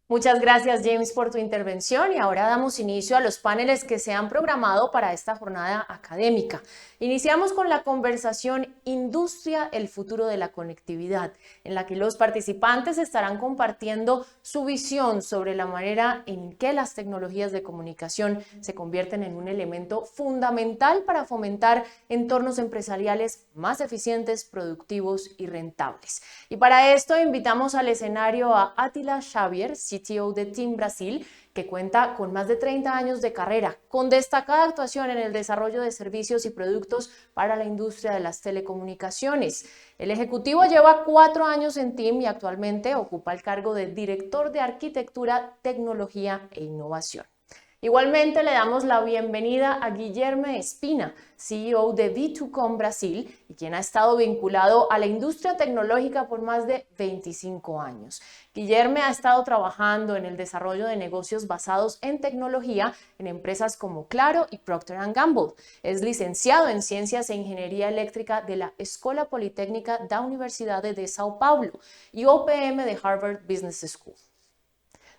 Muchas gracias, James, por tu intervención y ahora damos inicio a los paneles que se han programado para esta jornada académica. Iniciamos con la conversación Industria, el futuro de la conectividad, en la que los participantes estarán compartiendo su visión sobre la manera en que las tecnologías de comunicación se convierten en un elemento fundamental para fomentar entornos empresariales más eficientes, productivos y rentables. Y para esto invitamos al escenario a Átila Xavier, CTO de Team Brasil, que cuenta con más de 30 años de carrera, con destacada actuación en el desarrollo de servicios y productos para la industria de las telecomunicaciones. El ejecutivo lleva 4 años en Team y actualmente ocupa el cargo de director de arquitectura, tecnología e innovación. Igualmente le damos la bienvenida a Guilherme Espina, CEO de V2Com Brasil y quien ha estado vinculado a la industria tecnológica por más de 25 años. Guilherme ha estado trabajando en el desarrollo de negocios basados en tecnología en empresas como Claro y Procter & Gamble. Es licenciado en Ciencias e Ingeniería Eléctrica de la Escola Politécnica da Universidade de São Paulo y OPM de Harvard Business School.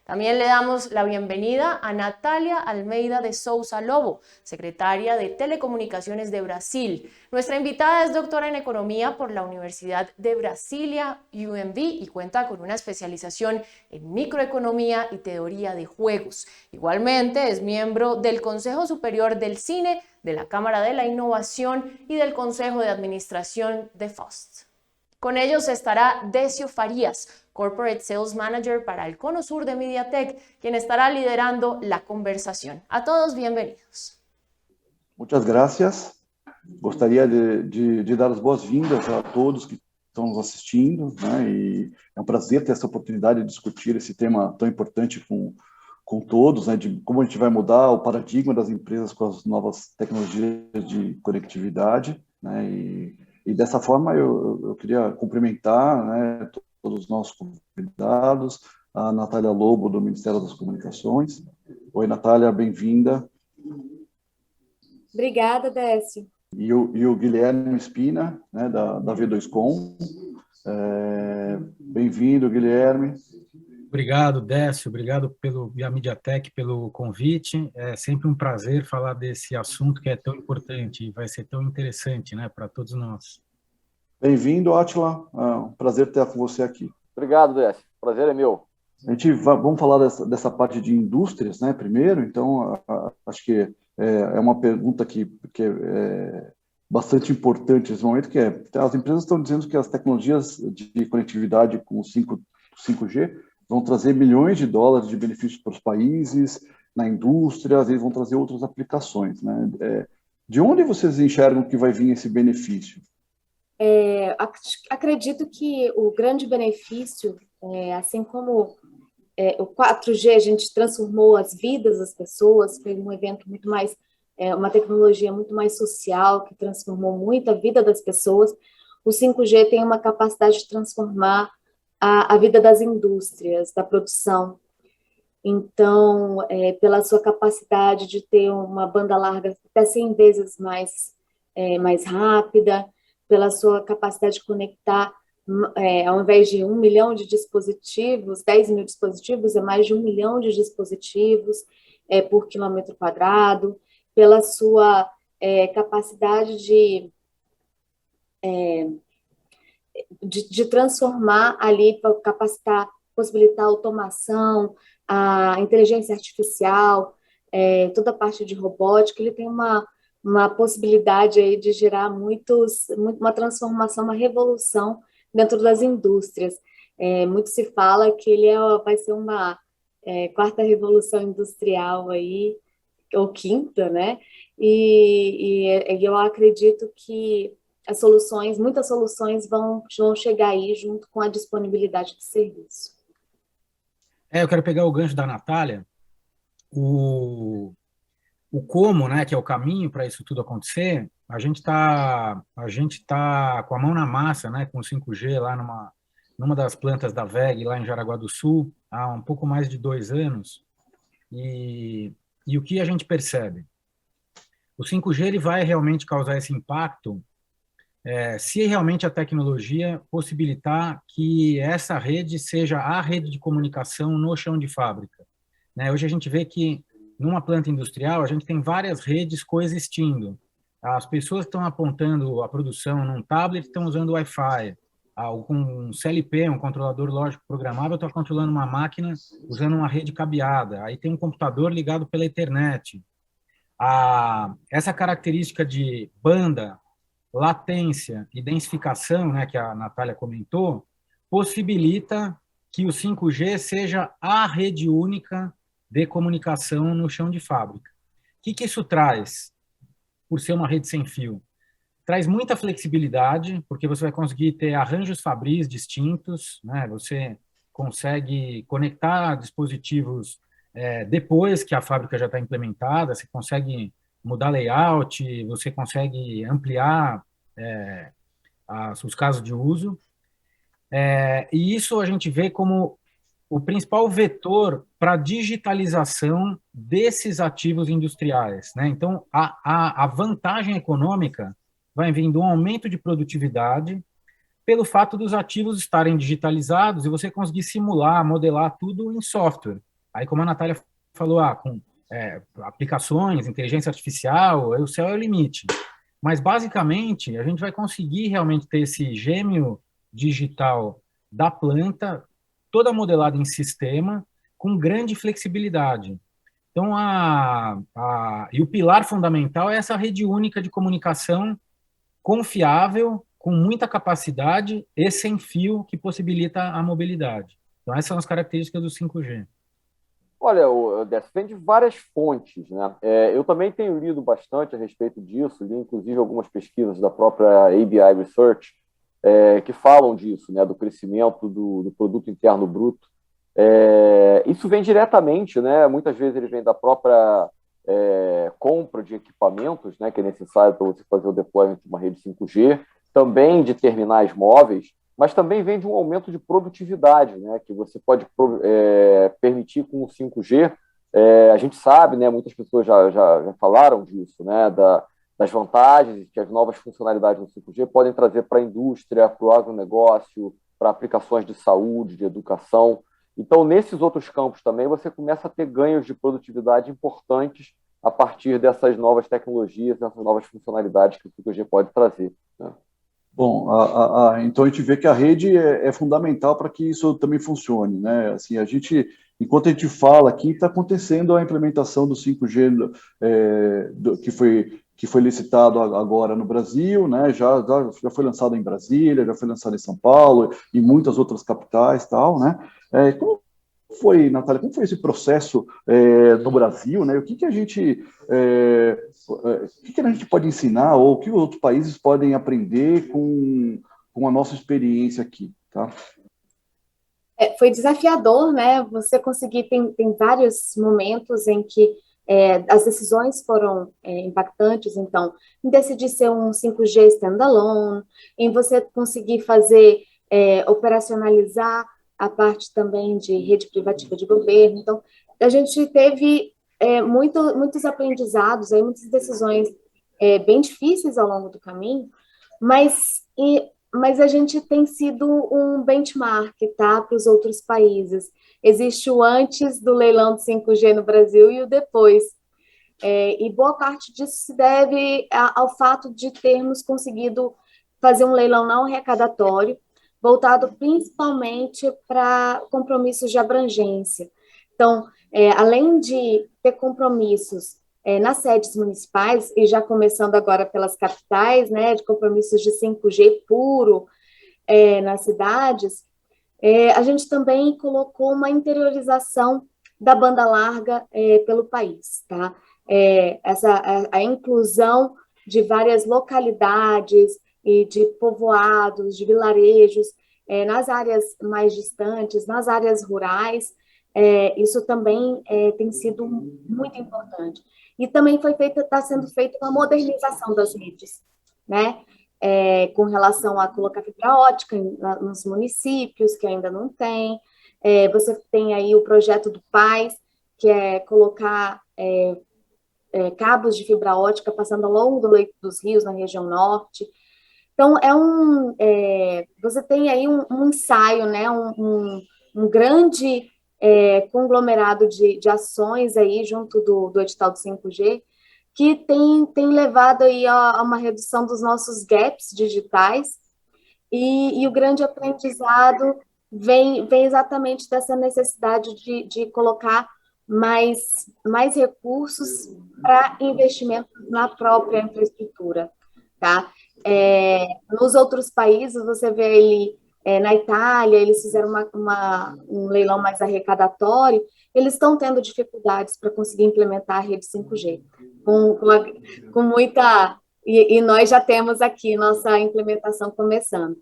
También le damos la bienvenida a Natalia Almeida de Sousa Lobo, secretaria de Telecomunicaciones de Brasil. Nuestra invitada es doctora en Economía por la Universidad de Brasilia, UNB, y cuenta con una especialización en microeconomía y teoría de juegos. Igualmente es miembro del Consejo Superior del Cine, de la Cámara de la Innovación y del Consejo de Administración de FOST. Con ellos estará Decio Farías, Corporate Sales Manager para el Cono Sur de MediaTek, quien estará liderando la conversación. A todos, bienvenidos. Muchas gracias. Gostaria de dar as boas-vindas a todos que estão nos assistindo, né? E é um prazer ter essa oportunidade de discutir esse tema tão importante com todos, né? De como a gente vai mudar o paradigma das empresas com as novas tecnologias de conectividade, né? E dessa forma eu queria cumprimentar, né, todos os nossos convidados, a Natália Lobo, do Ministério das Comunicações. Oi, Natália, bem-vinda. Obrigada, Décio. E o Guilherme Espina, né, da V2Com. Bem-vindo, Guilherme. Obrigado, Décio. Obrigado pelo MediaTek pelo convite. É sempre um prazer falar desse assunto que é tão importante e vai ser tão interessante, né, para todos nós. Bem-vindo, Átila. É um prazer ter com você aqui. Obrigado, Décio. O prazer é meu. Vamos falar dessa parte de indústrias, né, primeiro. Então, acho que é uma pergunta que é bastante importante nesse momento, que as empresas estão dizendo que as tecnologias de conectividade com 5G vão trazer milhões de dólares de benefícios para os países, na indústria, às vezes vão trazer outras aplicações, né? De onde vocês enxergam que vai vir esse benefício? Acredito que o grande benefício, assim como o 4G, a gente transformou as vidas das pessoas, foi um evento muito mais, uma tecnologia muito mais social, que transformou muito a vida das pessoas. O 5G tem uma capacidade de transformar a vida das indústrias, da produção. Então, pela sua capacidade de ter uma banda larga até 100 vezes mais rápida, pela sua capacidade de conectar, ao invés de 1 milhão de dispositivos, 10 mil dispositivos, é mais de 1 milhão de dispositivos por quilômetro quadrado, pela sua capacidade de transformar ali, para capacitar, possibilitar a automação, a inteligência artificial, toda a parte de robótica. Ele tem uma possibilidade aí de gerar uma transformação, uma revolução dentro das indústrias. Muito se fala que ele vai ser uma quarta revolução industrial aí, ou quinta, né? E eu acredito que muitas soluções vão chegar aí junto com a disponibilidade de serviço. Eu quero pegar o gancho da Natália, o como, né, que é o caminho para isso tudo acontecer. A gente tá com a mão na massa, né, com o 5G lá numa das plantas da WEG, lá em Jaraguá do Sul, há um pouco mais de 2 anos, e o que a gente percebe? O 5G ele vai realmente causar esse impacto se realmente a tecnologia possibilitar que essa rede seja a rede de comunicação no chão de fábrica, né? Hoje a gente vê que numa planta industrial a gente tem várias redes coexistindo. As pessoas estão apontando a produção num tablet, estão usando Wi-Fi. Um CLP, um controlador lógico programável, está controlando uma máquina usando uma rede cabeada. Aí tem um computador ligado pela Ethernet. Essa característica de banda, latência e densificação, né, que a Natália comentou, possibilita que o 5G seja a rede única de comunicação no chão de fábrica. O que isso traz, por ser uma rede sem fio? Traz muita flexibilidade, porque você vai conseguir ter arranjos fabris distintos, né? Você consegue conectar dispositivos depois que a fábrica já está implementada, você consegue mudar layout, você consegue ampliar os casos de uso. E isso a gente vê como o principal vetor para a digitalização desses ativos industriais, né? Então, a vantagem econômica vai vir de um aumento de produtividade pelo fato dos ativos estarem digitalizados e você conseguir simular, modelar tudo em software. Aí, como a Natália falou, com aplicações, inteligência artificial, o céu é o limite. Mas, basicamente, a gente vai conseguir realmente ter esse gêmeo digital da planta, toda modelada em sistema, com grande flexibilidade. Então, e o pilar fundamental é essa rede única de comunicação confiável, com muita capacidade e sem fio, que possibilita a mobilidade. Então, essas são as características do 5G. Olha, Décio, vem de várias fontes, né? Eu também tenho lido bastante a respeito disso, li inclusive algumas pesquisas da própria ABI Research, que falam disso, né, do crescimento do produto interno bruto. Isso vem diretamente, né? Muitas vezes ele vem da própria compra de equipamentos, né, que é necessário para você fazer o deployment de uma rede 5G, também de terminais móveis, mas também vem de um aumento de produtividade, né, que você pode permitir com o 5G. A gente sabe, né, muitas pessoas já falaram disso, né, das vantagens que as novas funcionalidades do 5G podem trazer para a indústria, para o agronegócio, para aplicações de saúde, de educação. Então, nesses outros campos também, você começa a ter ganhos de produtividade importantes a partir dessas novas tecnologias, dessas novas funcionalidades que o 5G pode trazer, né? Bom, então a gente vê que a rede é fundamental para que isso também funcione, né? Assim, enquanto a gente fala aqui, está acontecendo a implementação do 5G que foi licitado agora no Brasil, né? Já foi lançado em Brasília, já foi lançado em São Paulo e muitas outras capitais, tal, né? Como foi, Natália, como foi esse processo no Brasil, né? O que a gente pode ensinar ou o que outros países podem aprender com a nossa experiência aqui, tá? Foi desafiador, né? Você conseguir, tem vários momentos em que as decisões foram impactantes, então, em decidir ser um 5G standalone, em você conseguir fazer, operacionalizar a parte também de rede privativa de governo. Então, a gente teve muitos aprendizados, muitas decisões bem difíceis ao longo do caminho, mas a gente tem sido um benchmark, tá, para os outros países. Existe o antes do leilão do 5G no Brasil e o depois. E boa parte disso se deve ao fato de termos conseguido fazer um leilão não arrecadatório, voltado principalmente para compromissos de abrangência. Então, além de ter compromissos nas sedes municipais, e já começando agora pelas capitais, né, de compromissos de 5G puro nas cidades, a gente também colocou uma interiorização da banda larga pelo país, tá? A inclusão de várias localidades e de povoados, de vilarejos, nas áreas mais distantes, nas áreas rurais, isso também tem sido muito importante. E também está sendo feita uma modernização das redes, né? Com relação a colocar fibra ótica nos municípios, que ainda não tem. Você tem aí o projeto do PAIS, que é colocar cabos de fibra ótica passando ao longo do leito dos rios, na região norte. Então, você tem aí um ensaio, né? Um grande conglomerado de ações aí junto do edital do 5G, que tem levado aí a uma redução dos nossos gaps digitais, e o grande aprendizado vem exatamente dessa necessidade de colocar mais recursos para investimento na própria infraestrutura, tá? Nos outros países, você vê ali, na Itália, eles fizeram um leilão mais arrecadatório, eles estão tendo dificuldades para conseguir implementar a rede 5G, com muita... E nós já temos aqui nossa implementação começando.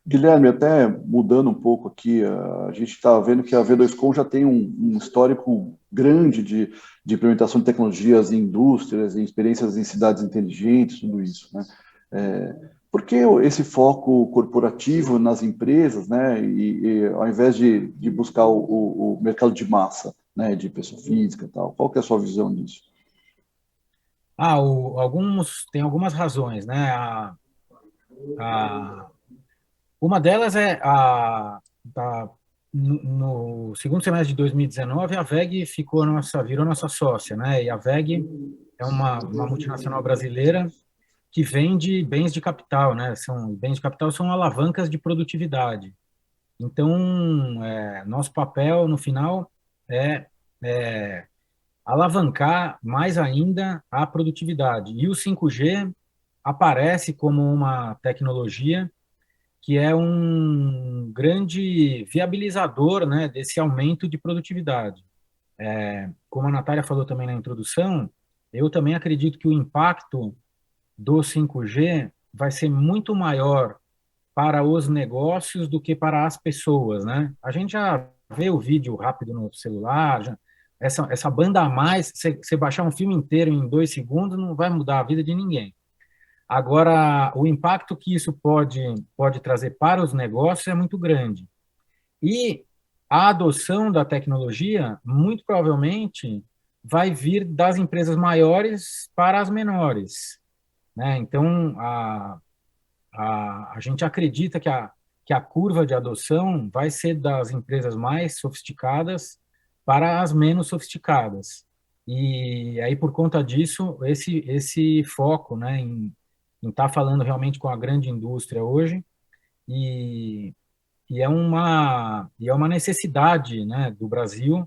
Guilherme, até mudando um pouco aqui, a gente está vendo que a V2Com já tem um histórico grande de implementação de tecnologias em indústrias, em experiências em cidades inteligentes, tudo isso, né? Por que esse foco corporativo nas empresas, né? E ao invés de buscar o mercado de massa, né? De pessoa física e tal, qual que é a sua visão disso? Tem algumas razões, né? Uma delas é no segundo semestre de 2019, a WEG virou nossa sócia, né? E a WEG é uma multinacional brasileira que vende bens de capital, né? Bens de capital são alavancas de produtividade. Então, nosso papel no final é alavancar mais ainda a produtividade. E o 5G aparece como uma tecnologia que é um grande viabilizador, né, desse aumento de produtividade. Como a Natália falou também na introdução, eu também acredito que o impacto do 5G vai ser muito maior para os negócios do que para as pessoas, né? A gente já vê o vídeo rápido no celular, essa banda a mais, você baixar um filme inteiro em 2 segundos não vai mudar a vida de ninguém. Agora, o impacto que isso pode trazer para os negócios é muito grande. E a adoção da tecnologia, muito provavelmente, vai vir das empresas maiores para as menores, né? Então, a gente acredita que a curva de adoção vai ser das empresas mais sofisticadas para as menos sofisticadas. E aí, por conta disso, esse foco, né, em estar falando realmente com a grande indústria hoje, e, e é uma necessidade, né, do Brasil.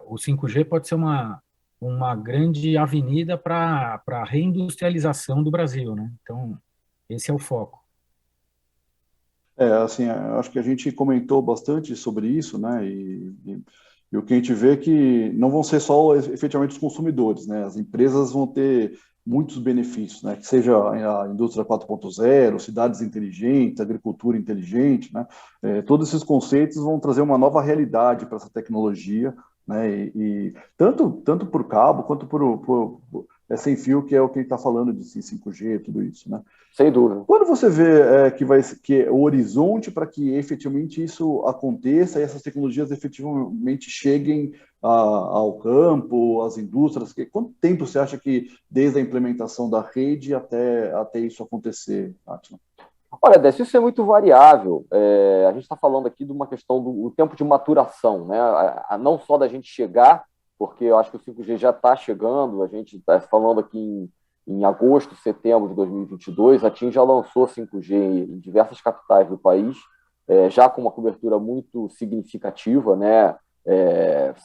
O 5G pode ser uma grande avenida para a reindustrialização do Brasil, né? Então, esse é o foco. Assim, eu acho que a gente comentou bastante sobre isso, né? E o que a gente vê é que não vão ser só efetivamente os consumidores, né? As empresas vão ter muitos benefícios, né? Que seja a indústria 4.0, cidades inteligentes, agricultura inteligente, né? Todos esses conceitos vão trazer uma nova realidade para essa tecnologia, né? E tanto por cabo quanto por sem fio, que é o que a gente está falando de 5G, tudo isso, né? Sem dúvida. Quando você vê que o horizonte para que efetivamente isso aconteça e essas tecnologias efetivamente cheguem ao campo, às indústrias, quanto tempo você acha que desde a implementação da rede até isso acontecer, Átila? Olha, Décio, isso é muito variável. A gente está falando aqui de uma questão do tempo de maturação, né? Não só da gente chegar, porque eu acho que o 5G já está chegando, a gente está falando aqui em agosto, setembro de 2022, a TIM já lançou 5G em diversas capitais do país, já com uma cobertura muito significativa, né?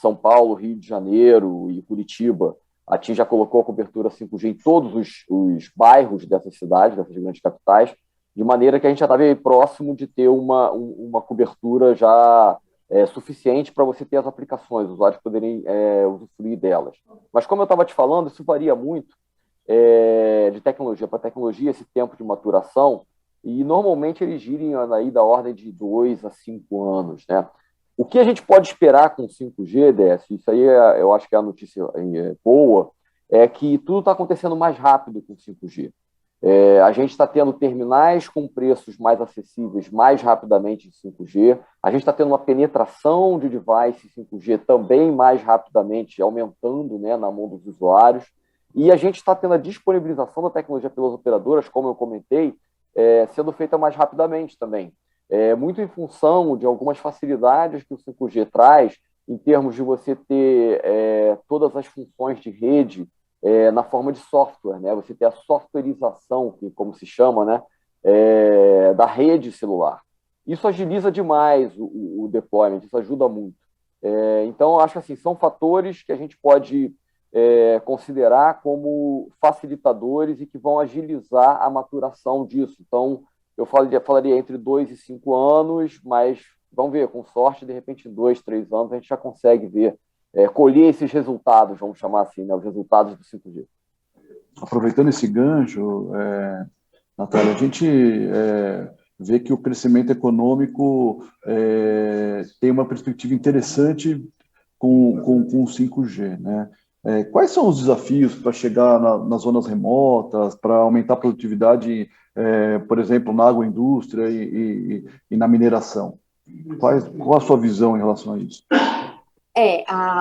São Paulo, Rio de Janeiro e Curitiba, a TIM já colocou a cobertura 5G em todos os bairros dessas cidades, dessas grandes capitais, de maneira que a gente já estava próximo de ter uma cobertura já suficiente para você ter as aplicações, os usuários poderem usufruir delas. Mas como eu estava te falando, isso varia muito de tecnologia para tecnologia, esse tempo de maturação, e normalmente eles girem aí da ordem de 2 a 5 anos, né? O que a gente pode esperar com 5G, Décio, isso aí eu acho que é a notícia boa, é que tudo está acontecendo mais rápido com 5G. A gente está tendo terminais com preços mais acessíveis mais rapidamente em 5G, a gente está tendo uma penetração de devices 5G também mais rapidamente, aumentando, né, na mão dos usuários. E a gente está tendo a disponibilização da tecnologia pelas operadoras, como eu comentei, sendo feita mais rapidamente também. Muito em função de algumas facilidades que o 5G traz, em termos de você ter todas as funções de rede na forma de software, né? Você ter a softwareização, que, como se chama, né? Da rede celular. Isso agiliza demais o deployment, isso ajuda muito. Então, acho que assim, são fatores que a gente pode considerar como facilitadores e que vão agilizar a maturação disso. Então, eu falaria entre 2 e 5 anos, mas vamos ver, com sorte, de repente, em 2, 3 anos, a gente já consegue ver, colher esses resultados, vamos chamar assim, né, os resultados do 5G. Aproveitando esse gancho, Natália, a gente vê que o crescimento econômico tem uma perspectiva interessante com o 5G, né? Quais são os desafios para chegar nas zonas remotas, para aumentar a produtividade, por exemplo, na agroindústria e na mineração? Qual a sua visão em relação a isso?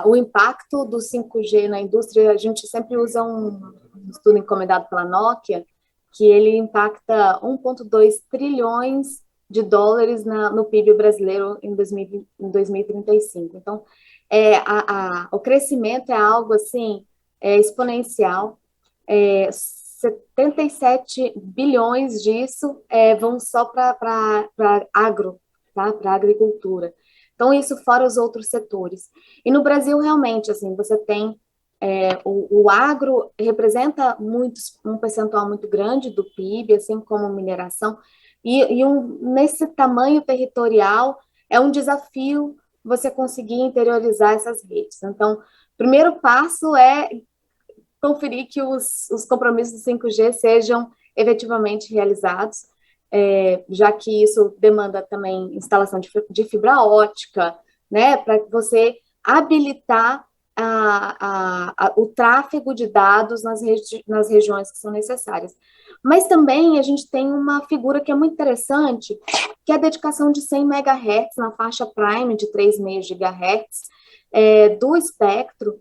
O impacto do 5G na indústria, a gente sempre usa um estudo encomendado pela Nokia, que ele impacta 1,2 trilhões de dólares no PIB brasileiro em 2035. Então, o crescimento é algo assim, exponencial. 77 bilhões disso vão só para agro, tá? Para agricultura. Então, isso fora os outros setores. E no Brasil, realmente, assim, você tem o agro representa um percentual muito grande do PIB, assim como mineração, e nesse tamanho territorial é um desafio você conseguir interiorizar essas redes. Então, o primeiro passo é conferir que os compromissos do 5G sejam efetivamente realizados, já que isso demanda também instalação de fibra ótica, né, para você habilitar o tráfego de dados nas regiões que são necessárias. Mas também a gente tem uma figura que é muito interessante, que é a dedicação de 100 MHz na faixa prime de 3,5 GHz do espectro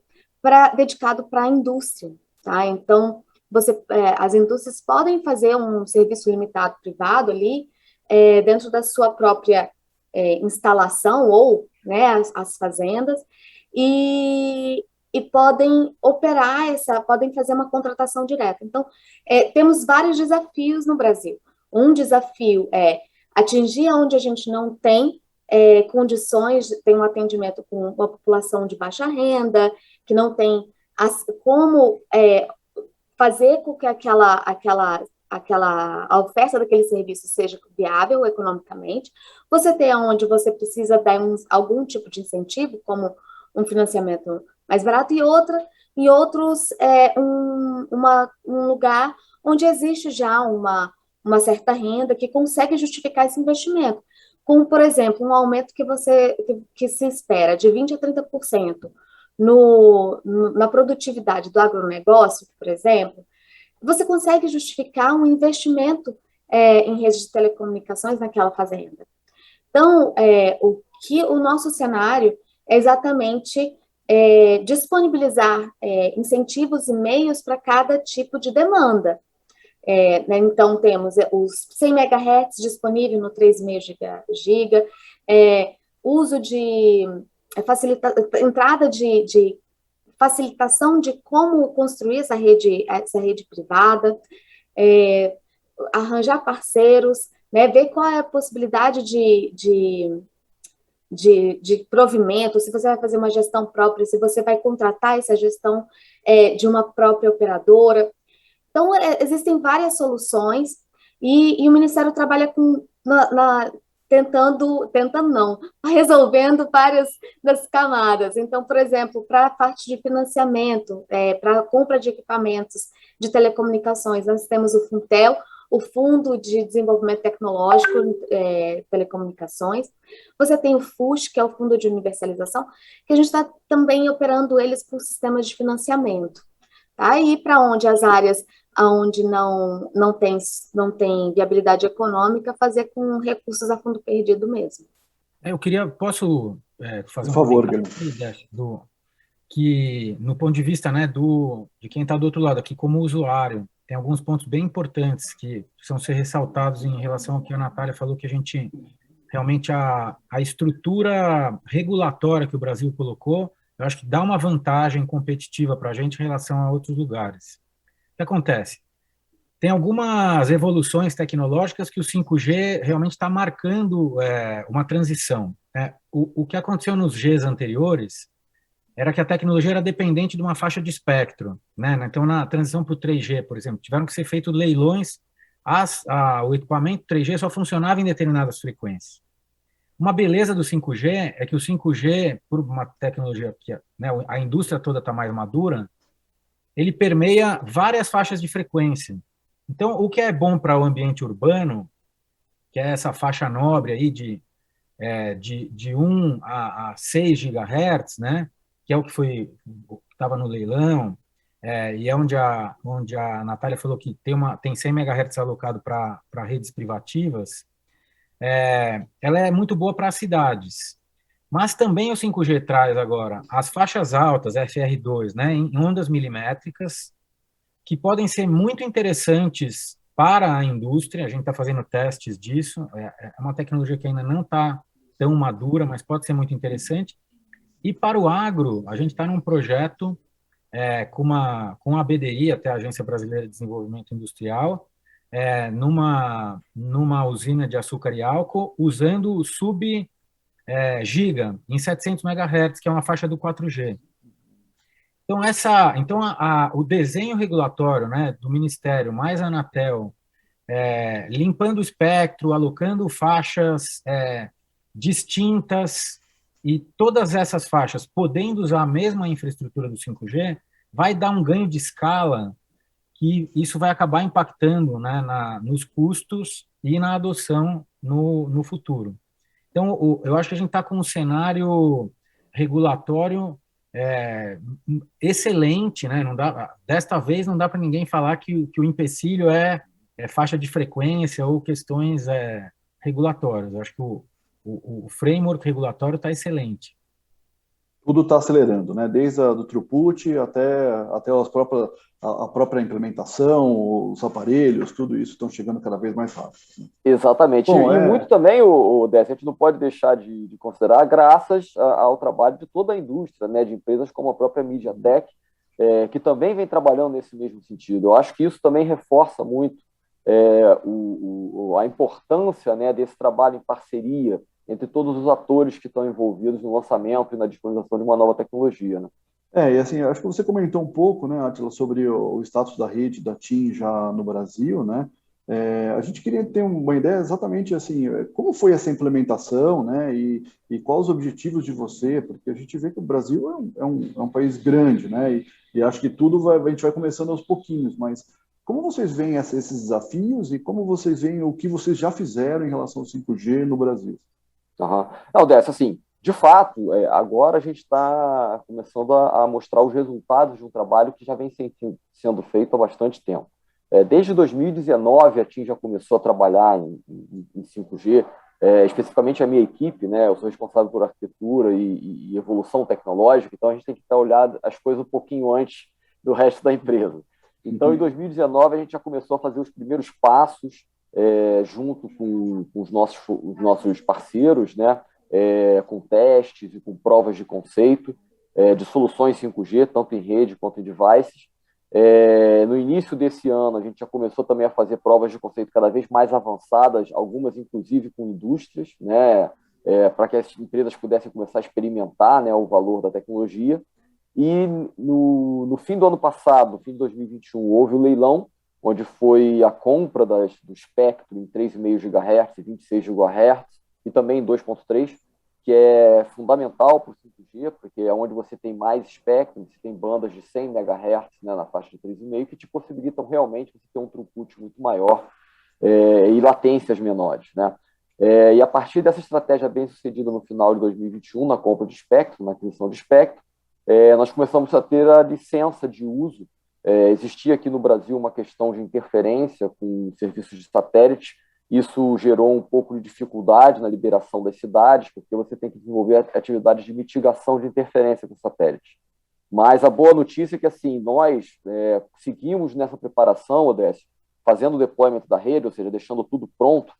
dedicado para a indústria. Tá? Então, as indústrias podem fazer um serviço limitado privado ali, dentro da sua própria instalação ou, né, as fazendas, e podem operar podem fazer uma contratação direta. Então, temos vários desafios no Brasil. Um desafio é atingir onde a gente não tem condições, tem um atendimento com uma população de baixa renda, que não tem como fazer com que a oferta daquele serviço seja viável economicamente. Você tem onde você precisa dar algum tipo de incentivo, como um financiamento mais barato, e outros um lugar onde existe já uma certa renda que consegue justificar esse investimento. Como, por exemplo, um aumento que se espera de 20% a 30% na produtividade do agronegócio, por exemplo, você consegue justificar um investimento em redes de telecomunicações naquela fazenda. Então, o nosso cenário é exatamente disponibilizar incentivos e meios para cada tipo de demanda. Né? Então, temos os 100 MHz disponível no 3,5 GB, uso de entrada de facilitação de como construir essa rede privada, arranjar parceiros, né, ver qual é a possibilidade de provimento, se você vai fazer uma gestão própria, se você vai contratar essa gestão de uma própria operadora. Então, existem várias soluções e o Ministério trabalha resolvendo várias das camadas. Então, por exemplo, para a parte de financiamento, para a compra de equipamentos de telecomunicações, nós temos o Funtel, o Fundo de Desenvolvimento Tecnológico, Telecomunicações. Você tem o FUSH, que é o Fundo de Universalização, que a gente está também operando eles por sistemas de financiamento. Tá? E para onde as áreas onde não tem viabilidade econômica, fazer com recursos a fundo perdido mesmo. Posso fazer Por favor, comentário que, no ponto de vista, né, de quem está do outro lado, aqui como usuário, tem alguns pontos bem importantes que precisam ser ressaltados em relação ao que a Natália falou, que a gente, realmente, a estrutura regulatória que o Brasil colocou, eu acho que dá uma vantagem competitiva para a gente em relação a outros lugares. O que acontece? Tem algumas evoluções tecnológicas que o 5G realmente está marcando uma transição, né? O que aconteceu nos Gs anteriores era que a tecnologia era dependente de uma faixa de espectro, né? Então, na transição para o 3G, por exemplo, tiveram que ser feitos leilões, o equipamento 3G só funcionava em determinadas frequências. Uma beleza do 5G é que o 5G, por uma tecnologia que, né, a indústria toda está mais madura, ele permeia várias faixas de frequência. Então, o que é bom para o ambiente urbano, que é essa faixa nobre aí de 1 a 6 GHz, né, que é o que estava no leilão, e é onde a Natália falou que tem 100 MHz alocado para redes privativas, ela é muito boa para as cidades. Mas também o 5G traz agora as faixas altas, FR2, né, em ondas milimétricas, que podem ser muito interessantes para a indústria. A gente está fazendo testes disso. É uma tecnologia que ainda não está tão madura, mas pode ser muito interessante. E para o agro, a gente está num projeto com a BDI, até a Agência Brasileira de Desenvolvimento Industrial, numa usina de açúcar e álcool, usando o sub-giga, em 700 MHz, que é uma faixa do 4G. Então, o desenho regulatório, né, do Ministério, mais a Anatel, limpando o espectro, alocando faixas distintas, e todas essas faixas podendo usar a mesma infraestrutura do 5G, vai dar um ganho de escala que isso vai acabar impactando, né, nos custos e na adoção no futuro. Então, eu acho que a gente está com um cenário regulatório excelente, né? Desta vez não dá para ninguém falar que o empecilho é faixa de frequência ou questões regulatórias. Eu acho que o framework regulatório está excelente. Tudo está acelerando, né? Desde do throughput até a própria implementação, os aparelhos, tudo isso estão chegando cada vez mais rápido. Né? Exatamente. Bom, e muito também, o Décio, a gente não pode deixar de considerar, graças ao trabalho de toda a indústria, né, de empresas como a própria MediaTek, que também vem trabalhando nesse mesmo sentido. Eu acho que isso também reforça muito a importância, né, desse trabalho em parceria entre todos os atores que estão envolvidos no lançamento e na disponibilização de uma nova tecnologia, né? E assim, acho que você comentou um pouco, né, Átila, sobre o status da rede da TIM já no Brasil, né? A gente queria ter uma ideia exatamente assim, como foi essa implementação, né, e quais os objetivos de você, porque a gente vê que o Brasil é um país grande, né, e acho que a gente vai começando aos pouquinhos, mas como vocês veem esses desafios e como vocês veem o que vocês já fizeram em relação ao 5G no Brasil? Uhum. Não, Décio, assim, de fato, agora a gente está começando a mostrar os resultados de um trabalho que já vem sendo feito há bastante tempo. Desde 2019, a TIM já começou a trabalhar em 5G, especificamente a minha equipe, né? Eu sou responsável por arquitetura e evolução tecnológica, então a gente tem que olhar as coisas um pouquinho antes do resto da empresa. Então, em 2019, a gente já começou a fazer os primeiros passos junto com os nossos parceiros, né? Com testes e com provas de conceito de soluções 5G, tanto em rede quanto em devices. No início desse ano, a gente já começou também a fazer provas de conceito cada vez mais avançadas, algumas inclusive com indústrias, né? Para que as empresas pudessem começar a experimentar, né, o valor da tecnologia. E no fim do ano passado, no fim de 2021, houve o leilão, onde foi a compra do espectro em 3,5 GHz, 26 GHz e também em 2,3, que é fundamental para o 5G, porque é onde você tem mais espectro, você tem bandas de 100 MHz, né, na faixa de 3,5, que te possibilitam realmente você ter um throughput muito maior e latências menores, né? E a partir dessa estratégia bem sucedida no final de 2021, na compra de espectro, na aquisição de espectro, nós começamos a ter a licença de uso. Existia aqui no Brasil uma questão de interferência com serviços de satélite. Isso gerou um pouco de dificuldade na liberação das cidades, porque você tem que desenvolver atividades de mitigação de interferência com satélite. Mas a boa notícia é que, assim, nós seguimos nessa preparação, Odécio, fazendo o deployment da rede, ou seja, deixando tudo pronto,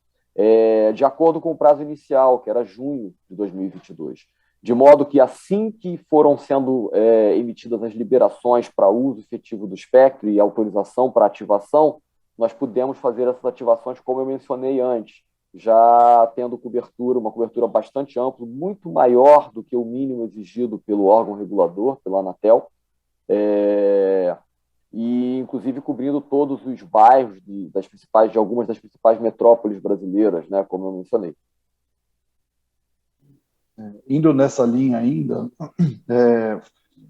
de acordo com o prazo inicial, que era junho de 2022. De modo que, assim que foram sendo emitidas as liberações para uso efetivo do espectro e autorização para ativação, nós pudemos fazer essas ativações, como eu mencionei antes, já tendo uma cobertura bastante ampla, muito maior do que o mínimo exigido pelo órgão regulador, pela Anatel, e inclusive cobrindo todos os bairros de algumas das principais metrópoles brasileiras, né, como eu mencionei. Indo nessa linha ainda,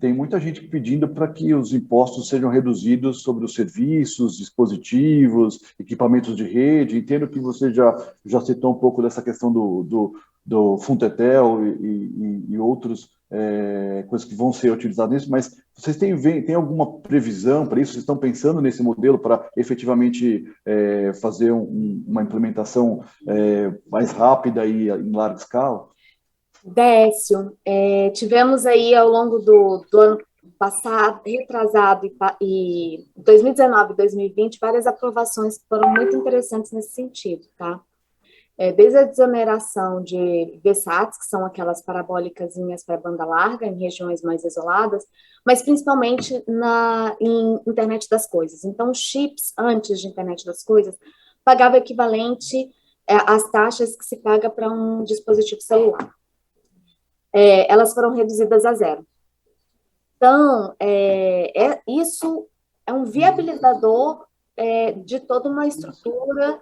tem muita gente pedindo para que os impostos sejam reduzidos sobre os serviços, dispositivos, equipamentos de rede. Entendo que você já citou um pouco dessa questão do Funtetel e outros coisas que vão ser utilizadas nisso, mas vocês têm alguma previsão para isso? Vocês estão pensando nesse modelo para efetivamente fazer uma implementação mais rápida e em larga escala? Décio, tivemos aí ao longo do ano passado, retrasado, e 2019 e 2020, várias aprovações que foram muito interessantes nesse sentido, tá? Desde a desoneração de VSATs, que são aquelas parabólicas para banda larga, em regiões mais isoladas, mas principalmente em internet das coisas. Então, chips, antes de internet das coisas, pagava equivalente às taxas que se paga para um dispositivo celular. Elas foram reduzidas a zero. Então, isso é um viabilizador de toda uma estrutura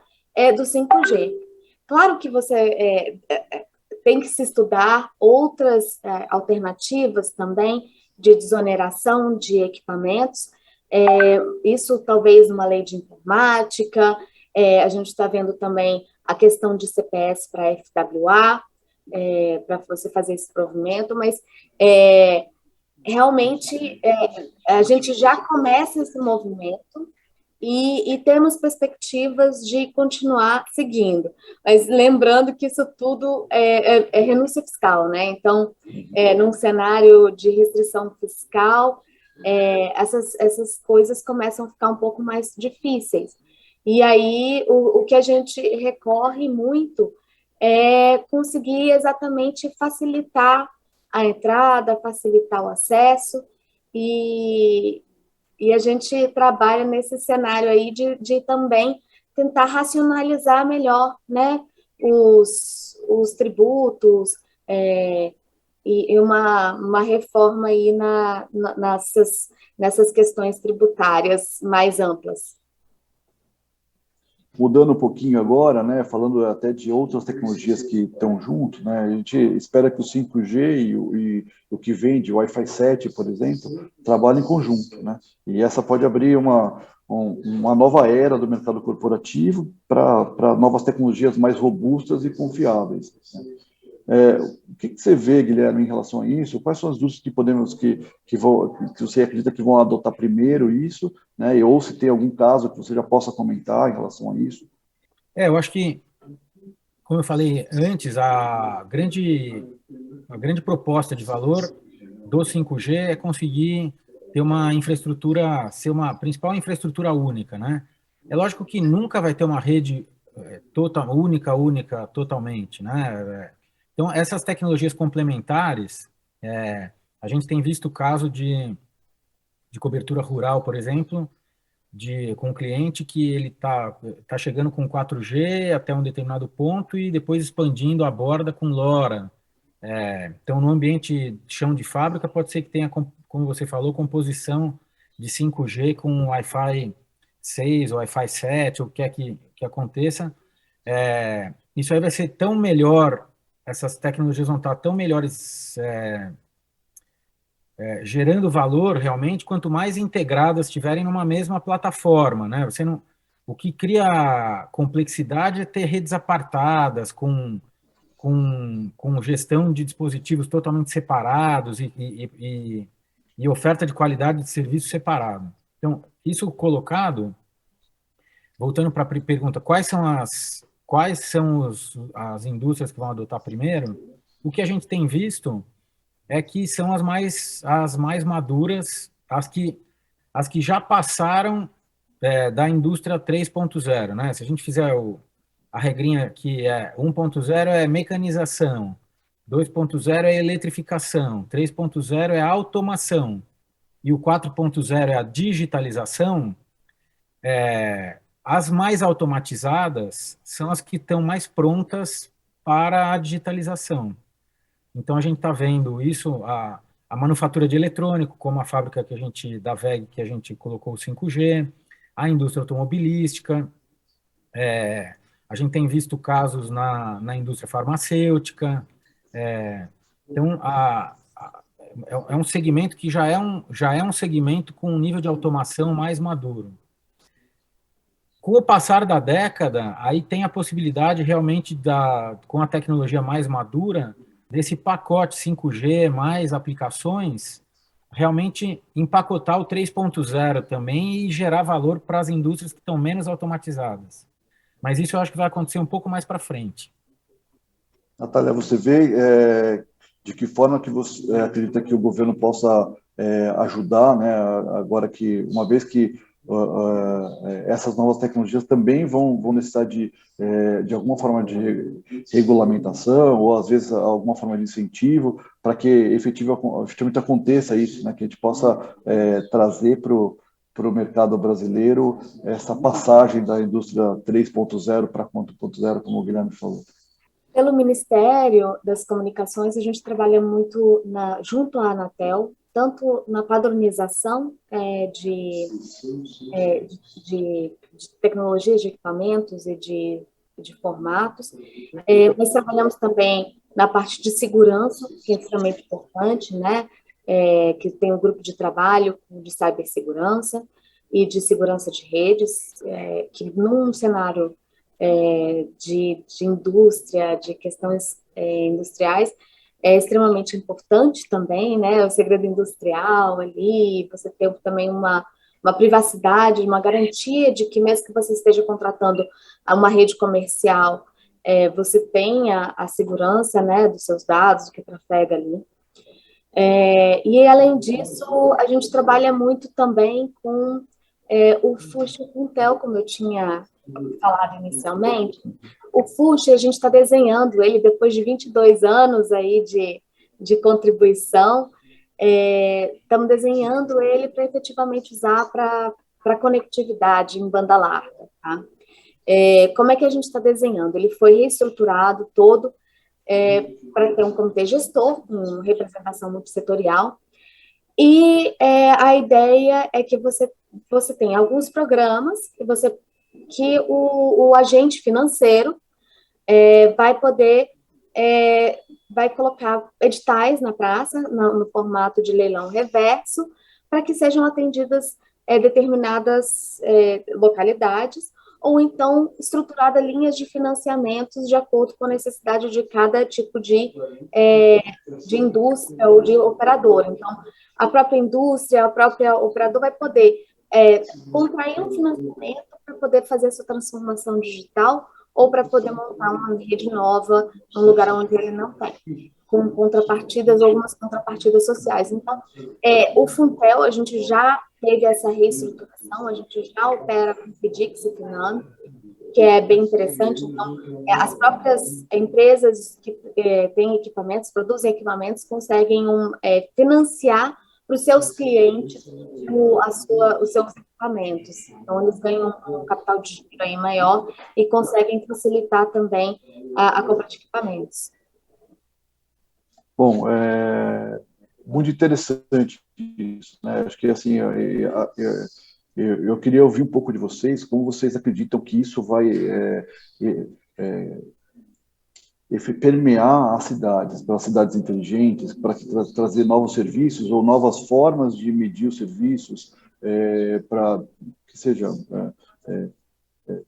do 5G. Claro que você tem que se estudar outras alternativas também de desoneração de equipamentos, isso talvez uma lei de informática, a gente está vendo também a questão de CPS para FWA, para você fazer esse provimento, mas realmente a gente já começa esse movimento e temos perspectivas de continuar seguindo, mas lembrando que isso tudo é renúncia fiscal, né? Então, num cenário de restrição fiscal, essas coisas começam a ficar um pouco mais difíceis. E aí, o que a gente recorre muito conseguir exatamente facilitar a entrada, facilitar o acesso, e a gente trabalha nesse cenário aí de também tentar racionalizar melhor, né, os tributos, e uma reforma aí nessas questões tributárias mais amplas. Mudando um pouquinho agora, né, falando até de outras tecnologias que estão junto, né, a gente espera que o 5G e o que vem de Wi-Fi 7, por exemplo, trabalhem em conjunto, né, e essa pode abrir uma nova era do mercado corporativo para novas tecnologias mais robustas e confiáveis, né? O que você vê, Guilherme, em relação a isso? Quais são as indústrias que você acredita que vão adotar primeiro isso, né? Ou se tem algum caso que você já possa comentar em relação a isso? Eu acho que, como eu falei antes, a grande proposta de valor do 5G é conseguir ter uma infraestrutura, ser uma principal infraestrutura única, né? É lógico que nunca vai ter uma rede única totalmente, né? Então, essas tecnologias complementares, a gente tem visto o caso de cobertura rural, por exemplo, com um cliente que ele tá chegando com 4G até um determinado ponto e depois expandindo a borda com LoRa. Então, no ambiente de chão de fábrica, pode ser que tenha, como você falou, composição de 5G com Wi-Fi 6 ou Wi-Fi 7, ou o que é que aconteça. Isso aí vai ser tão melhor, essas tecnologias vão estar tão melhores gerando valor realmente, quanto mais integradas estiverem numa mesma plataforma, né? O que cria complexidade é ter redes apartadas, com gestão de dispositivos totalmente separados e oferta de qualidade de serviço separado. Então, isso colocado, voltando para a pergunta, quais são as indústrias que vão adotar primeiro? O que a gente tem visto é que são as mais maduras, as que já passaram da indústria 3.0, né? Se a gente fizer a regrinha que é 1.0 é mecanização, 2.0 é eletrificação, 3.0 é automação e o 4.0 é a digitalização, as mais automatizadas são as que estão mais prontas para a digitalização. Então, a gente está vendo isso, a manufatura de eletrônico, como a fábrica da WEG, que a gente colocou o 5G, a indústria automobilística, a gente tem visto casos na indústria farmacêutica. Então, é um segmento que já é um segmento com um nível de automação mais maduro. Com o passar da década, aí tem a possibilidade realmente, com a tecnologia mais madura, desse pacote 5G mais aplicações, realmente empacotar o 3.0 também e gerar valor para as indústrias que estão menos automatizadas. Mas isso eu acho que vai acontecer um pouco mais para frente. Natália, você vê de que forma que você acredita que o governo possa ajudar, né, agora que, uma vez que essas novas tecnologias também vão necessitar de alguma forma de regulamentação ou, às vezes, alguma forma de incentivo para que efetivamente aconteça isso, né, que a gente possa trazer para o mercado brasileiro essa passagem da indústria 3.0 para 4.0, como o Guilherme falou. Pelo Ministério das Comunicações, a gente trabalha muito junto à Anatel, tanto na padronização de tecnologias, de equipamentos e de formatos. Nós trabalhamos também na parte de segurança, que é extremamente importante, né? Que tem um grupo de trabalho de cibersegurança e de segurança de redes, que num cenário de indústria, de questões industriais, é extremamente importante também, né? O segredo industrial ali, você ter também uma privacidade, uma garantia de que mesmo que você esteja contratando uma rede comercial, você tenha a segurança, né, dos seus dados, do que trafega ali. E, além disso, a gente trabalha muito também com o FUSH e o Intel, como eu tinha falado inicialmente. O FUSH, a gente está desenhando ele depois de 22 anos aí de contribuição, estamos desenhando ele para efetivamente usar para conectividade em banda larga. Tá? Como é que a gente está desenhando? Ele foi reestruturado todo para ter um comitê gestor, com representação multissetorial, e a ideia é que você tem alguns programas que o agente financeiro vai poder vai colocar editais na praça, no formato de leilão reverso, para que sejam atendidas determinadas localidades, ou então estruturada linhas de financiamentos de acordo com a necessidade de cada tipo de indústria ou de operador. Então, a própria indústria, a própria operador vai poder contrair um financiamento para poder fazer essa transformação digital ou para poder montar uma rede nova num lugar onde ele não tem, com contrapartidas, algumas contrapartidas sociais. Então, o Funtel, a gente já teve essa reestruturação, a gente já opera com FDIC e Finame, que é bem interessante. Então, as próprias empresas que têm equipamentos, produzem equipamentos, conseguem financiar para os seus clientes os seus equipamentos. Então, eles ganham um capital de giro aí maior e conseguem facilitar também a compra de equipamentos. Bom, muito interessante isso, né? Acho que, assim, eu queria ouvir um pouco de vocês, como vocês acreditam que isso vai permear as cidades, para as cidades inteligentes, para trazer novos serviços ou novas formas de medir os serviços, para que seja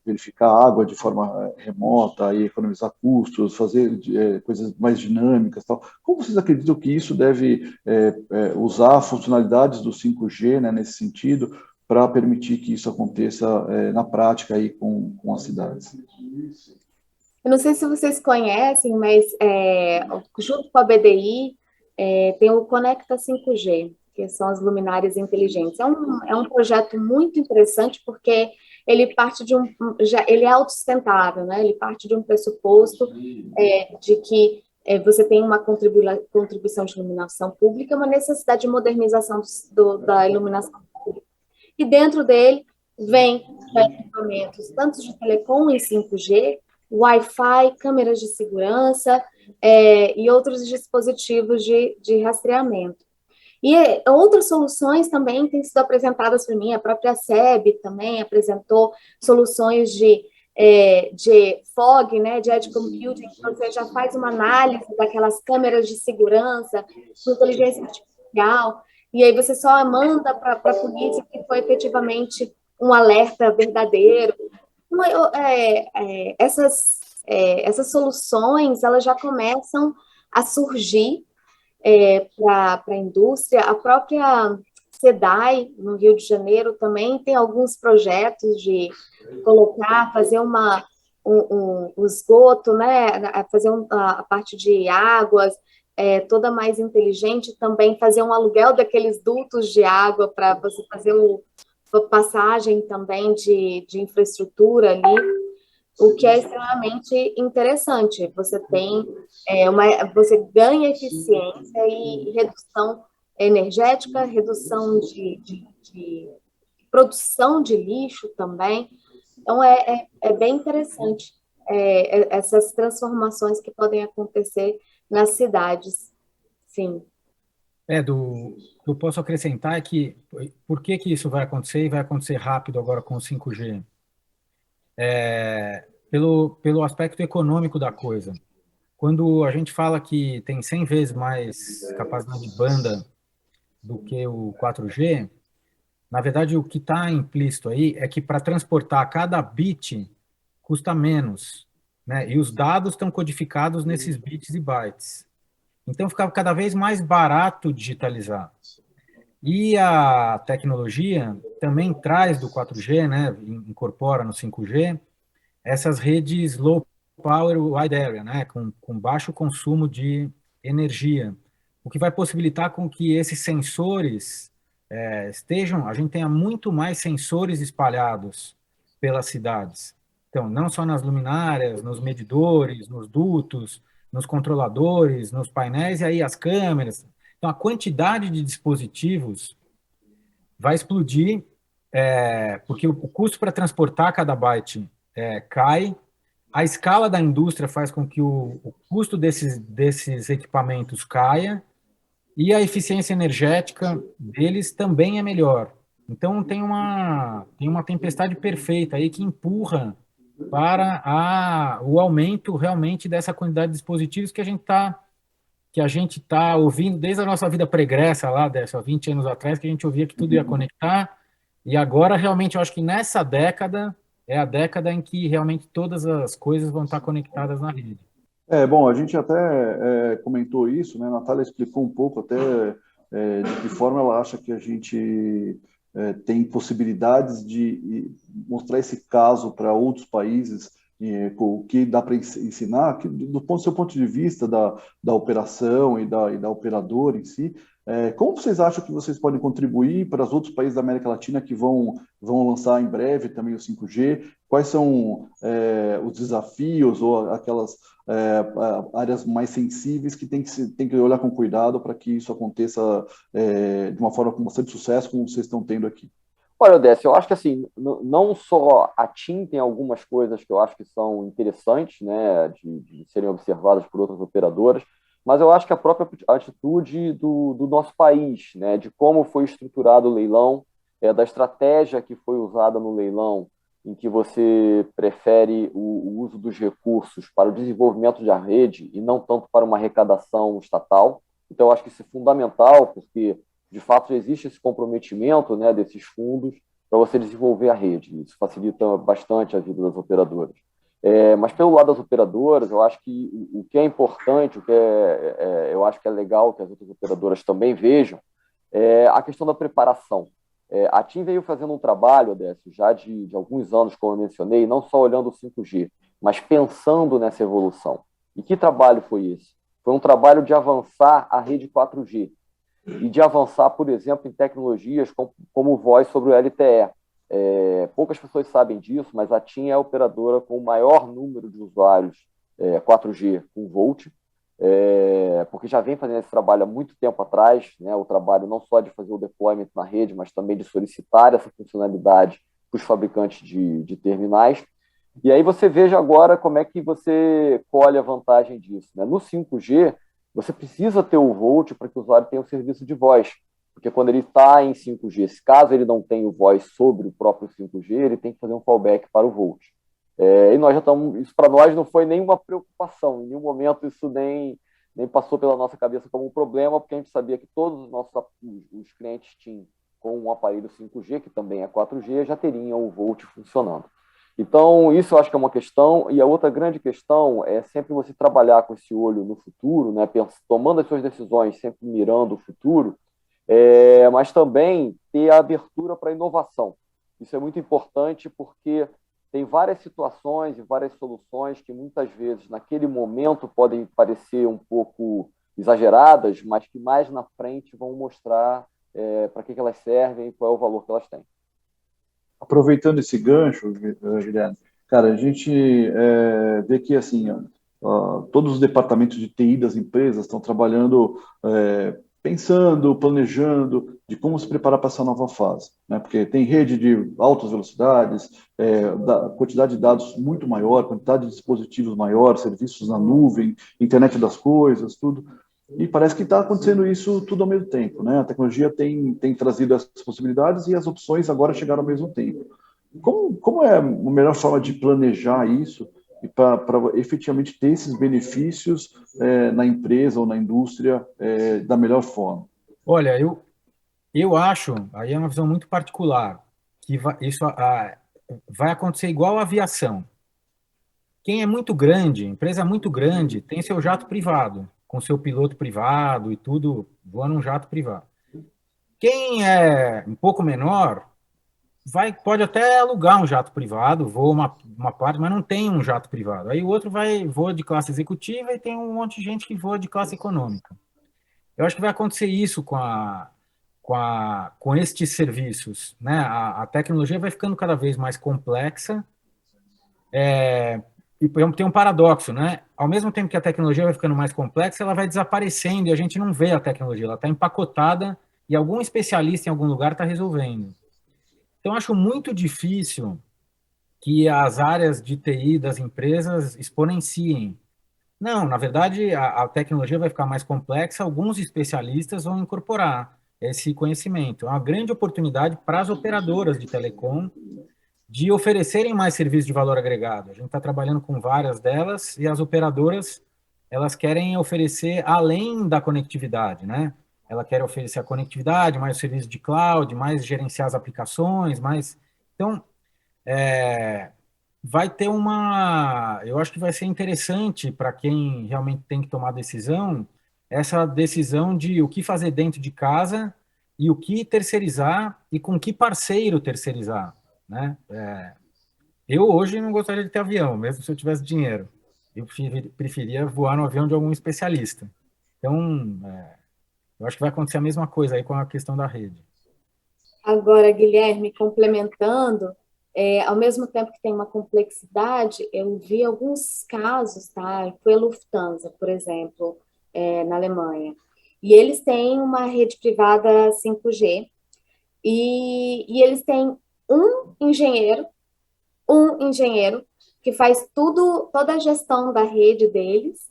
verificar a água de forma remota e economizar custos, fazer coisas mais dinâmicas, tal. Como vocês acreditam que isso deve usar funcionalidades do 5G, né, nesse sentido, para permitir que isso aconteça na prática aí com as cidades? Eu não sei se vocês conhecem, mas junto com a BDI, tem o Conecta 5G, que são as luminárias inteligentes. É um projeto muito interessante porque ele parte ele é autossustentável, né? Ele parte de um pressuposto de que você tem uma contribuição de iluminação pública, uma necessidade de modernização da iluminação pública. E dentro dele vem equipamentos tanto de telecom em 5G, Wi-Fi, câmeras de segurança e outros dispositivos de rastreamento. E outras soluções também têm sido apresentadas por mim, a própria SEB também apresentou soluções de fog, né, de edge computing, que você já faz uma análise daquelas câmeras de segurança, com inteligência artificial, e aí você só manda para a polícia que foi efetivamente um alerta verdadeiro. Essas soluções, elas já começam a surgir para a indústria. A própria SEDAI, no Rio de Janeiro, também tem alguns projetos de fazer o esgoto, né, fazer a parte de águas toda mais inteligente, também fazer um aluguel daqueles dutos de água para você fazer a passagem também de infraestrutura ali, o que é extremamente interessante. Você você ganha eficiência e redução energética, redução de produção de lixo também. Então, é bem interessante essas transformações que podem acontecer nas cidades, sim. Eu posso acrescentar que por que isso vai acontecer e vai acontecer rápido agora com o 5G? Pelo aspecto econômico da coisa. Quando a gente fala que tem 100 vezes mais capacidade de banda do que o 4G, na verdade, o que está implícito aí é que para transportar cada bit custa menos, né? E os dados estão codificados nesses bits e bytes. Então, fica cada vez mais barato digitalizar. E a tecnologia também traz do 4G, né? Incorpora no 5G, essas redes low power wide area, né? Com baixo consumo de energia, o que vai possibilitar com que esses sensores a gente tenha muito mais sensores espalhados pelas cidades. Então, não só nas luminárias, nos medidores, nos dutos, nos controladores, nos painéis, e aí as câmeras. Então, a quantidade de dispositivos vai explodir, porque o custo para transportar cada byte cai, a escala da indústria faz com que o custo desses equipamentos caia, e a eficiência energética deles também é melhor. Então, tem uma tempestade perfeita aí que empurra para o aumento realmente dessa quantidade de dispositivos que a gente tá ouvindo desde a nossa vida pregressa lá, há 20 anos atrás, que a gente ouvia que tudo ia conectar, e agora realmente eu acho que nessa década é a década em que realmente todas as coisas vão estar conectadas na rede. Bom, a gente até comentou isso, né? A Natália explicou um pouco até de que forma ela acha que a gente tem possibilidades de mostrar esse caso para outros países, o que dá para ensinar, que, do seu ponto de vista da operação e da operadora em si. Como vocês acham que vocês podem contribuir para os outros países da América Latina que vão lançar em breve também o 5G? Quais são os desafios ou aquelas áreas mais sensíveis que tem que olhar com cuidado para que isso aconteça de uma forma com bastante sucesso, como vocês estão tendo aqui? Olha, Décio, eu acho que assim, não só a TIM tem algumas coisas que eu acho que são interessantes, né, de serem observadas por outras operadoras, mas eu acho que a própria atitude do nosso país, né, de como foi estruturado o leilão, da estratégia que foi usada no leilão, em que você prefere o uso dos recursos para o desenvolvimento da rede e não tanto para uma arrecadação estatal. Então, eu acho que isso é fundamental, porque, de fato, existe esse comprometimento, né, desses fundos para você desenvolver a rede. Isso facilita bastante a vida das operadoras. Mas, pelo lado das operadoras, eu acho que o que é importante, eu acho que é legal que as outras operadoras também vejam, é a questão da preparação. A TIM veio fazendo um trabalho, Odécio, já de alguns anos, como eu mencionei, não só olhando o 5G, mas pensando nessa evolução. E que trabalho foi esse? foi um trabalho de avançar a rede 4G e de avançar, por exemplo, em tecnologias como voz sobre o LTE. Poucas pessoas sabem disso, mas a TIM é a operadora com o maior número de usuários 4G com Volt, porque já vem fazendo esse trabalho há muito tempo atrás, né, o trabalho não só de fazer o deployment na rede, mas também de solicitar essa funcionalidade para os fabricantes de terminais. E aí você veja agora como é que você colhe a vantagem disso, né? No 5G, você precisa ter o Volt para que o usuário tenha o serviço de voz, porque quando ele está em 5G, se caso ele não tenha o voz sobre o próprio 5G, ele tem que fazer um fallback para o Volt. E nós já estamos, isso para nós não foi nenhuma preocupação, em nenhum momento isso nem passou pela nossa cabeça como um problema, porque a gente sabia que todos os clientes TIM com um aparelho 5G, que também é 4G, já teriam o Volt funcionando. Então, isso eu acho que é uma questão, e a outra grande questão é sempre você trabalhar com esse olho no futuro, né, tomando as suas decisões, sempre mirando o futuro, mas também ter a abertura para a inovação. Isso é muito importante porque tem várias situações e várias soluções que muitas vezes, naquele momento, podem parecer um pouco exageradas, mas que mais na frente vão mostrar para que elas servem e qual é o valor que elas têm. Aproveitando esse gancho, Guilherme, cara, a gente vê que assim, todos os departamentos de TI das empresas estão trabalhando, pensando, planejando de como se preparar para essa nova fase, né? Porque tem rede de altas velocidades, quantidade de dados muito maior, quantidade de dispositivos maior, serviços na nuvem, internet das coisas, tudo. E parece que está acontecendo isso tudo ao mesmo tempo, né? A tecnologia tem trazido essas possibilidades e as opções agora chegaram ao mesmo tempo. Como é a melhor forma de planejar isso e para efetivamente ter esses benefícios na empresa ou na indústria da melhor forma? Olha, eu acho, aí é uma visão muito particular, que isso vai acontecer igual a aviação. Quem é muito grande, empresa muito grande, tem seu jato privado, com seu piloto privado e tudo, voa num jato privado. Quem é um pouco menor, pode até alugar um jato privado, voa uma parte, mas não tem um jato privado. Aí o outro voa de classe executiva e tem um monte de gente que voa de classe econômica. Eu acho que vai acontecer isso com estes serviços, né? A tecnologia vai ficando cada vez mais complexa, e tem um paradoxo, né? Ao mesmo tempo que a tecnologia vai ficando mais complexa, ela vai desaparecendo e a gente não vê a tecnologia, ela está empacotada e algum especialista em algum lugar está resolvendo. Então, acho muito difícil que as áreas de TI das empresas exponenciem. Não, na verdade, a tecnologia vai ficar mais complexa, alguns especialistas vão incorporar esse conhecimento. É uma grande oportunidade para as operadoras de telecom de oferecerem mais serviços de valor agregado. A gente está trabalhando com várias delas e as operadoras, elas querem oferecer além da conectividade, né? Ela quer oferecer a conectividade, mais serviço de cloud, mais gerenciar as aplicações, mais... Então, vai ter eu acho que vai ser interessante para quem realmente tem que tomar decisão, essa decisão de o que fazer dentro de casa e o que terceirizar e com que parceiro terceirizar, né? Eu hoje não gostaria de ter avião, mesmo se eu tivesse dinheiro. Eu preferia voar no avião de algum especialista. Então, eu acho que vai acontecer a mesma coisa aí com a questão da rede. Agora, Guilherme, complementando, ao mesmo tempo que tem uma complexidade, eu vi alguns casos, tá? Foi a Lufthansa, por exemplo, na Alemanha. E eles têm uma rede privada 5G e eles têm um engenheiro que faz toda a gestão da rede deles,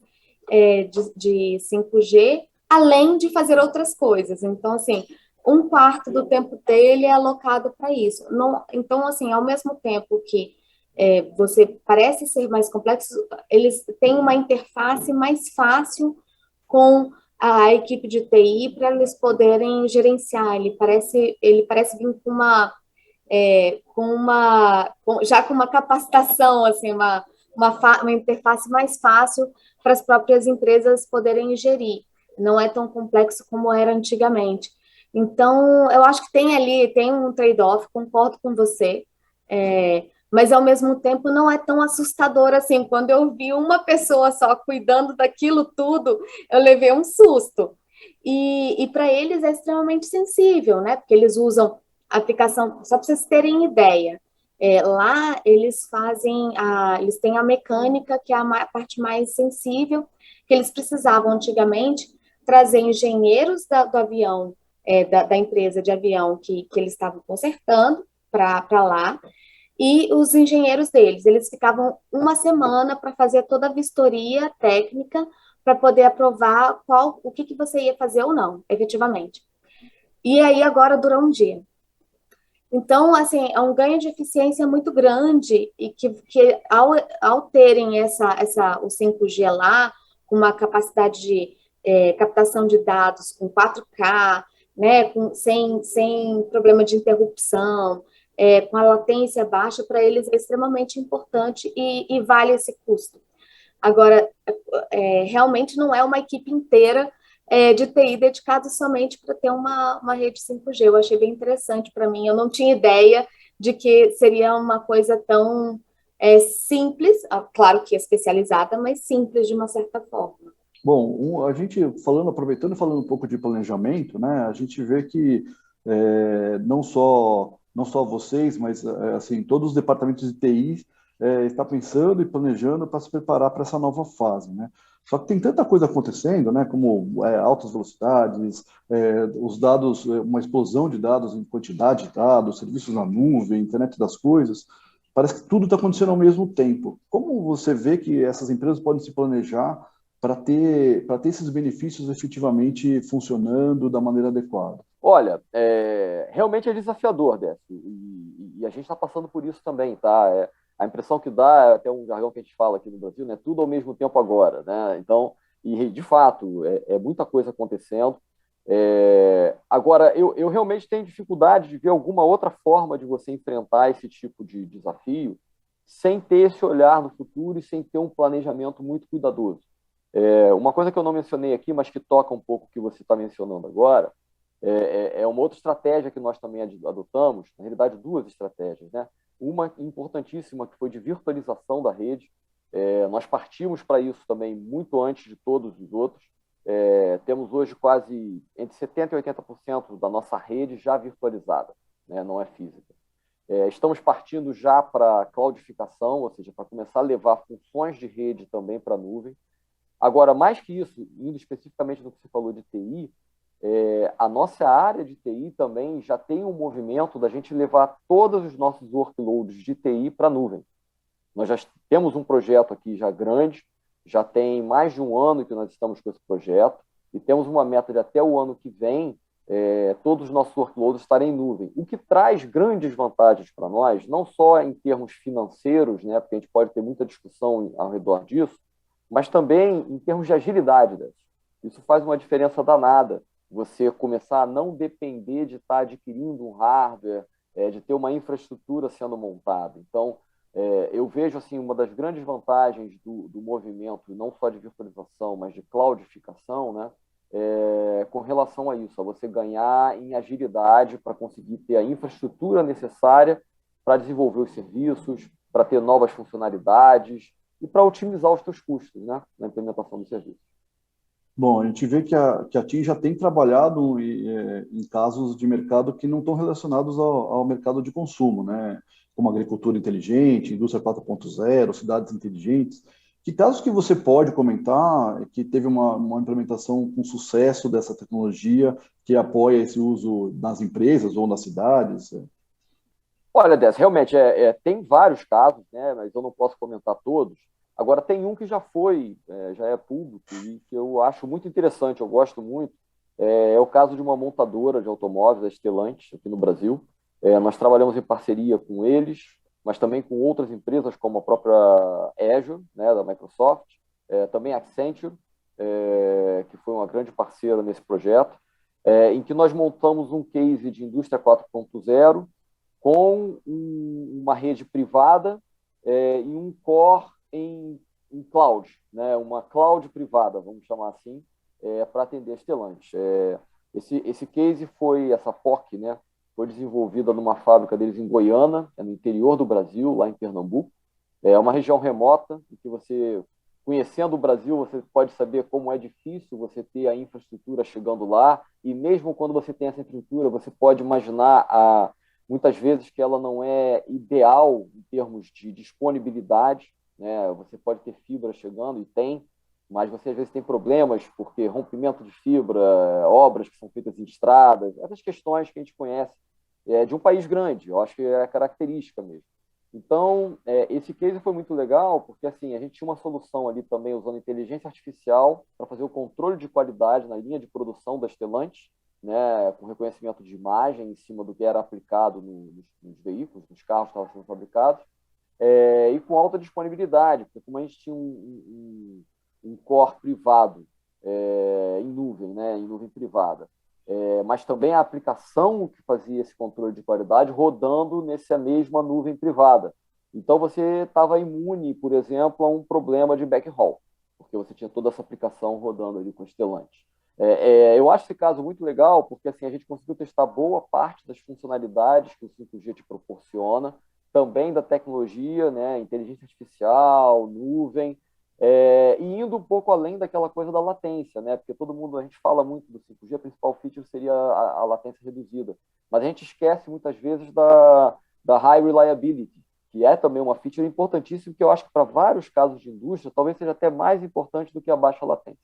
de 5G, além de fazer outras coisas. Então, assim, um quarto do tempo dele é alocado para isso. Não, então, assim, ao mesmo tempo que você parece ser mais complexo, eles têm uma interface mais fácil com a equipe de TI para eles poderem gerenciar. Ele parece vir já com uma capacitação, assim, uma interface mais fácil para as próprias empresas poderem gerir. Não é tão complexo como era antigamente. Então, eu acho que tem um trade-off, concordo com você, mas ao mesmo tempo não é tão assustador assim. Quando eu vi uma pessoa só cuidando daquilo tudo, eu levei um susto. E para eles é extremamente sensível, né? Porque eles usam a aplicação, só para vocês terem ideia, lá eles eles têm a mecânica, que é a parte mais sensível, que eles precisavam antigamente trazer engenheiros do avião, da empresa de avião que eles estavam consertando para lá, e os engenheiros deles, eles ficavam uma semana para fazer toda a vistoria técnica para poder aprovar o que você ia fazer ou não, efetivamente. E aí agora dura um dia. Então, assim, é um ganho de eficiência muito grande e que ao terem o 5G lá, com uma capacidade de captação de dados com 4K, né, sem problema de interrupção, com a latência baixa, para eles é extremamente importante e vale esse custo. Agora, realmente não é uma equipe inteira de TI dedicada somente para ter uma rede 5G. Eu achei bem interessante para mim. Eu não tinha ideia de que seria uma coisa tão simples, claro que especializada, mas simples de uma certa forma. Bom, a gente aproveitando e falando um pouco de planejamento, né? A gente vê que não só vocês, mas assim todos os departamentos de TI está pensando e planejando para se preparar para essa nova fase, né? Só que tem tanta coisa acontecendo, né? Como altas velocidades, os dados, uma explosão de dados em quantidade de dados, serviços na nuvem, internet das coisas. Parece que tudo está acontecendo ao mesmo tempo. Como você vê que essas empresas podem se planejar para ter esses benefícios efetivamente funcionando da maneira adequada? Olha, realmente é desafiador, Décio, e a gente está passando por isso também, tá? A impressão que dá, até um jargão que a gente fala aqui no Brasil, né? Tudo ao mesmo tempo agora, né? Então, e de fato, é muita coisa acontecendo. Agora, eu realmente tenho dificuldade de ver alguma outra forma de você enfrentar esse tipo de desafio sem ter esse olhar no futuro e sem ter um planejamento muito cuidadoso. Uma coisa que eu não mencionei aqui, mas que toca um pouco o que você está mencionando agora, é uma outra estratégia que nós também adotamos, na realidade duas estratégias, né? Uma importantíssima que foi de virtualização da rede, nós partimos para isso também muito antes de todos os outros, temos hoje quase entre 70% e 80% da nossa rede já virtualizada, né? Não é física. Estamos partindo já para a cloudificação, ou seja, para começar a levar funções de rede também para a nuvem. Agora, mais que isso, indo especificamente no que você falou de TI, a nossa área de TI também já tem um movimento da gente levar todos os nossos workloads de TI para a nuvem. Nós já temos um projeto aqui já grande, já tem mais de um ano que nós estamos com esse projeto, e temos uma meta de até o ano que vem, todos os nossos workloads estarem em nuvem, o que traz grandes vantagens para nós, não só em termos financeiros, né, porque a gente pode ter muita discussão ao redor disso, mas também em termos de agilidade. Né? Isso faz uma diferença danada, você começar a não depender de estar adquirindo um hardware, de ter uma infraestrutura sendo montada. Então, eu vejo assim, uma das grandes vantagens do movimento, não só de virtualização, mas de cloudificação, né? Com relação a isso, a você ganhar em agilidade para conseguir ter a infraestrutura necessária para desenvolver os serviços, para ter novas funcionalidades, e para otimizar os seus custos, né, na implementação do serviço. Bom, a gente vê que a TIM já tem trabalhado em casos de mercado que não estão relacionados ao mercado de consumo, né? Como agricultura inteligente, indústria 4.0, cidades inteligentes. Que casos que você pode comentar que teve uma implementação com sucesso dessa tecnologia que apoia esse uso nas empresas ou nas cidades? Olha, Décio, realmente tem vários casos, né, mas eu não posso comentar todos. Agora, tem um que já já é público e que eu acho muito interessante, eu gosto muito. É o caso de uma montadora de automóveis, a Stellantis, aqui no Brasil. Nós trabalhamos em parceria com eles, mas também com outras empresas, como a própria Azure, né, da Microsoft, também a Accenture, que foi uma grande parceira nesse projeto, em que nós montamos um case de indústria 4.0 com uma rede privada e um core em cloud, né? Uma cloud privada, vamos chamar assim, para atender a Stellantis. Esse case foi essa POC, né? foi desenvolvida numa fábrica deles em Goiânia, no interior do Brasil, lá em Pernambuco. É uma região remota, em que você, conhecendo o Brasil, você pode saber como é difícil você ter a infraestrutura chegando lá, e mesmo quando você tem essa infraestrutura, você pode imaginar, muitas vezes, que ela não é ideal em termos de disponibilidade, né? Você pode ter fibra chegando, e tem, mas você às vezes tem problemas, porque rompimento de fibra, obras que são feitas em estradas, essas questões que a gente conhece de um país grande, eu acho que é a característica mesmo. Então, esse case foi muito legal, porque assim, a gente tinha uma solução ali também usando inteligência artificial para fazer o controle de qualidade na linha de produção da Stellantis, né, com reconhecimento de imagem em cima do que era aplicado nos veículos, nos carros que estavam sendo fabricados, e com alta disponibilidade, porque como a gente tinha um core privado em nuvem, né, em nuvem privada, mas também a aplicação que fazia esse controle de qualidade rodando nessa mesma nuvem privada. Então, você estava imune, por exemplo, a um problema de backhaul, porque você tinha toda essa aplicação rodando ali com o Stellantis. Eu acho esse caso muito legal, porque assim, a gente conseguiu testar boa parte das funcionalidades que o 5G te proporciona, também da tecnologia, né, inteligência artificial, nuvem, e indo um pouco além daquela coisa da latência, né? Porque a gente fala muito do 5G, a principal feature seria a latência reduzida, mas a gente esquece muitas vezes da high reliability, que é também uma feature importantíssima, que eu acho que para vários casos de indústria, talvez seja até mais importante do que a baixa latência.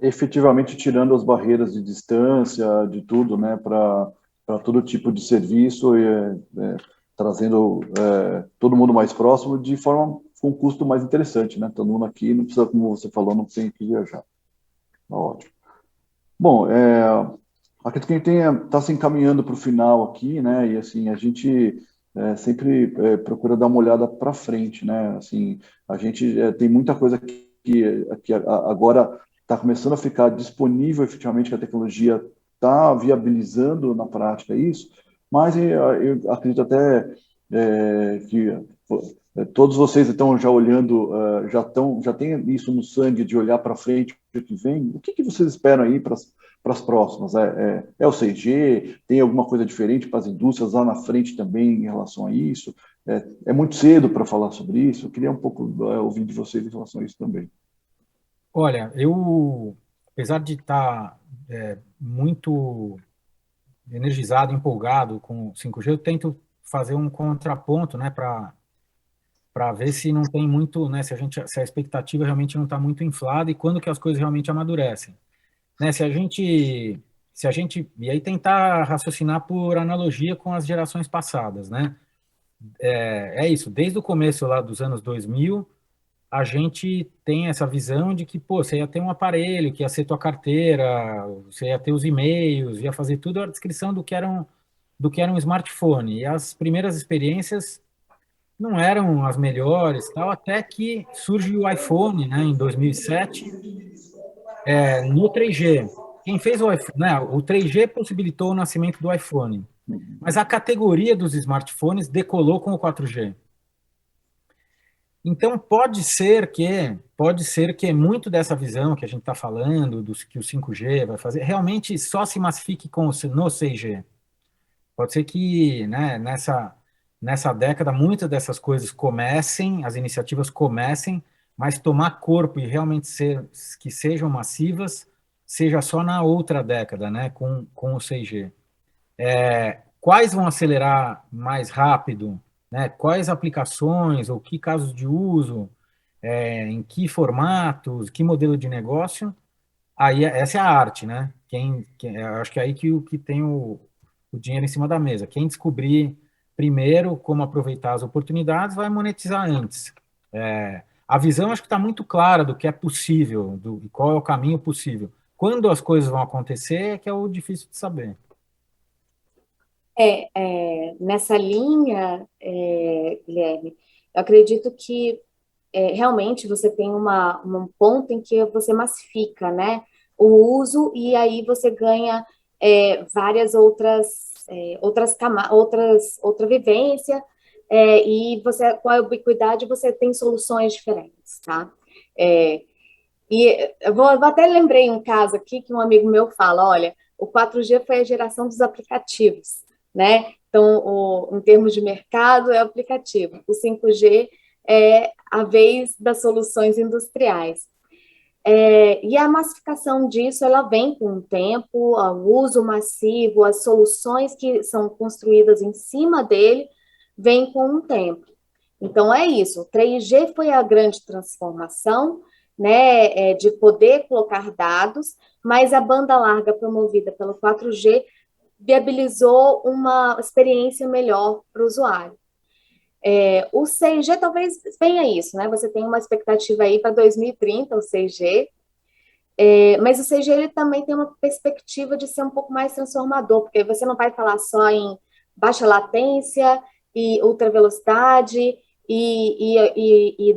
Efetivamente tirando as barreiras de distância, de tudo, né, para todo tipo de serviço e trazendo todo mundo mais próximo de forma com um custo mais interessante, né? Todo mundo aqui não precisa, como você falou, não tem que viajar. Ótimo. Bom, acredito que a gente está se encaminhando para o final aqui, né? E assim a gente sempre procura dar uma olhada para frente, né? Assim, a gente tem muita coisa que agora está começando a ficar disponível efetivamente, que a tecnologia está viabilizando na prática isso, mas eu acredito até que todos vocês estão já olhando, já tem isso no sangue de olhar para frente, o que vem. O que vocês esperam aí para as próximas? É o 6G? Tem alguma coisa diferente para as indústrias lá na frente também em relação a isso? É muito cedo para falar sobre isso? Eu queria um pouco ouvir de vocês em relação a isso também. Olha, eu, apesar de estar muito energizado, empolgado com o 5G, eu tento fazer um contraponto, né, para ver se não tem muito, né, se a expectativa realmente não está muito inflada e quando que as coisas realmente amadurecem, né? Se a gente, e aí tentar raciocinar por analogia com as gerações passadas, né? É isso, desde o começo lá dos anos 2000, a gente tem essa visão de que, pô, você ia ter um aparelho, que ia ser tua carteira, você ia ter os e-mails, ia fazer tudo a descrição do que era um smartphone. E as primeiras experiências não eram as melhores, tal, até que surge o iPhone, né, em 2007, no 3G. Quem fez o iPhone, né, o 3G possibilitou o nascimento do iPhone, mas a categoria dos smartphones decolou com o 4G. Então, pode ser que muito dessa visão que a gente está falando, que o 5G vai fazer, realmente só se massifique no 6G. Pode ser que, né, nessa década, muitas dessas coisas as iniciativas comecem, mas tomar corpo e realmente que sejam massivas, seja só na outra década, né, com o 6G. Quais vão acelerar mais rápido, né? Quais aplicações ou que casos de uso, em que formatos, que modelo de negócio, aí essa é a arte, né? Acho que é aí que tem o dinheiro em cima da mesa. Quem descobrir primeiro como aproveitar as oportunidades vai monetizar antes. A visão acho que está muito clara do que é possível, e qual é o caminho possível. Quando as coisas vão acontecer é que é o difícil de saber. Nessa linha, Guilherme, eu acredito que realmente você tem um ponto em que você massifica, né, o uso e aí você ganha várias outra vivência e você, com a ubiquidade, você tem soluções diferentes, tá? E eu vou até lembrei um caso aqui que um amigo meu fala, olha, o 4G foi a geração dos aplicativos, né? Então, em termos de mercado, é o aplicativo. O 5G é a vez das soluções industriais. E a massificação disso, ela vem com o tempo, o uso massivo, as soluções que são construídas em cima dele, vem com o tempo. Então, é isso. O 3G foi a grande transformação, né, de poder colocar dados, mas a banda larga promovida pelo 4G viabilizou uma experiência melhor para o usuário. O 6G talvez venha isso, né? Você tem uma expectativa aí para 2030, o 6G, mas o 6G ele também tem uma perspectiva de ser um pouco mais transformador, porque você não vai falar só em baixa latência e ultra velocidade e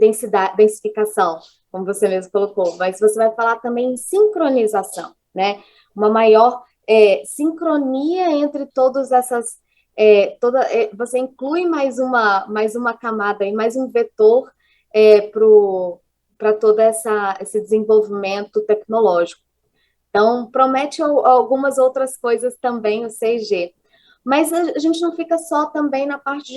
densificação, como você mesmo colocou, mas você vai falar também em sincronização, né? Uma maior sincronia entre todas essas. Você inclui mais uma camada e mais um vetor para todo esse desenvolvimento tecnológico. Então, promete algumas outras coisas também, o 6G. Mas a gente não fica só também na parte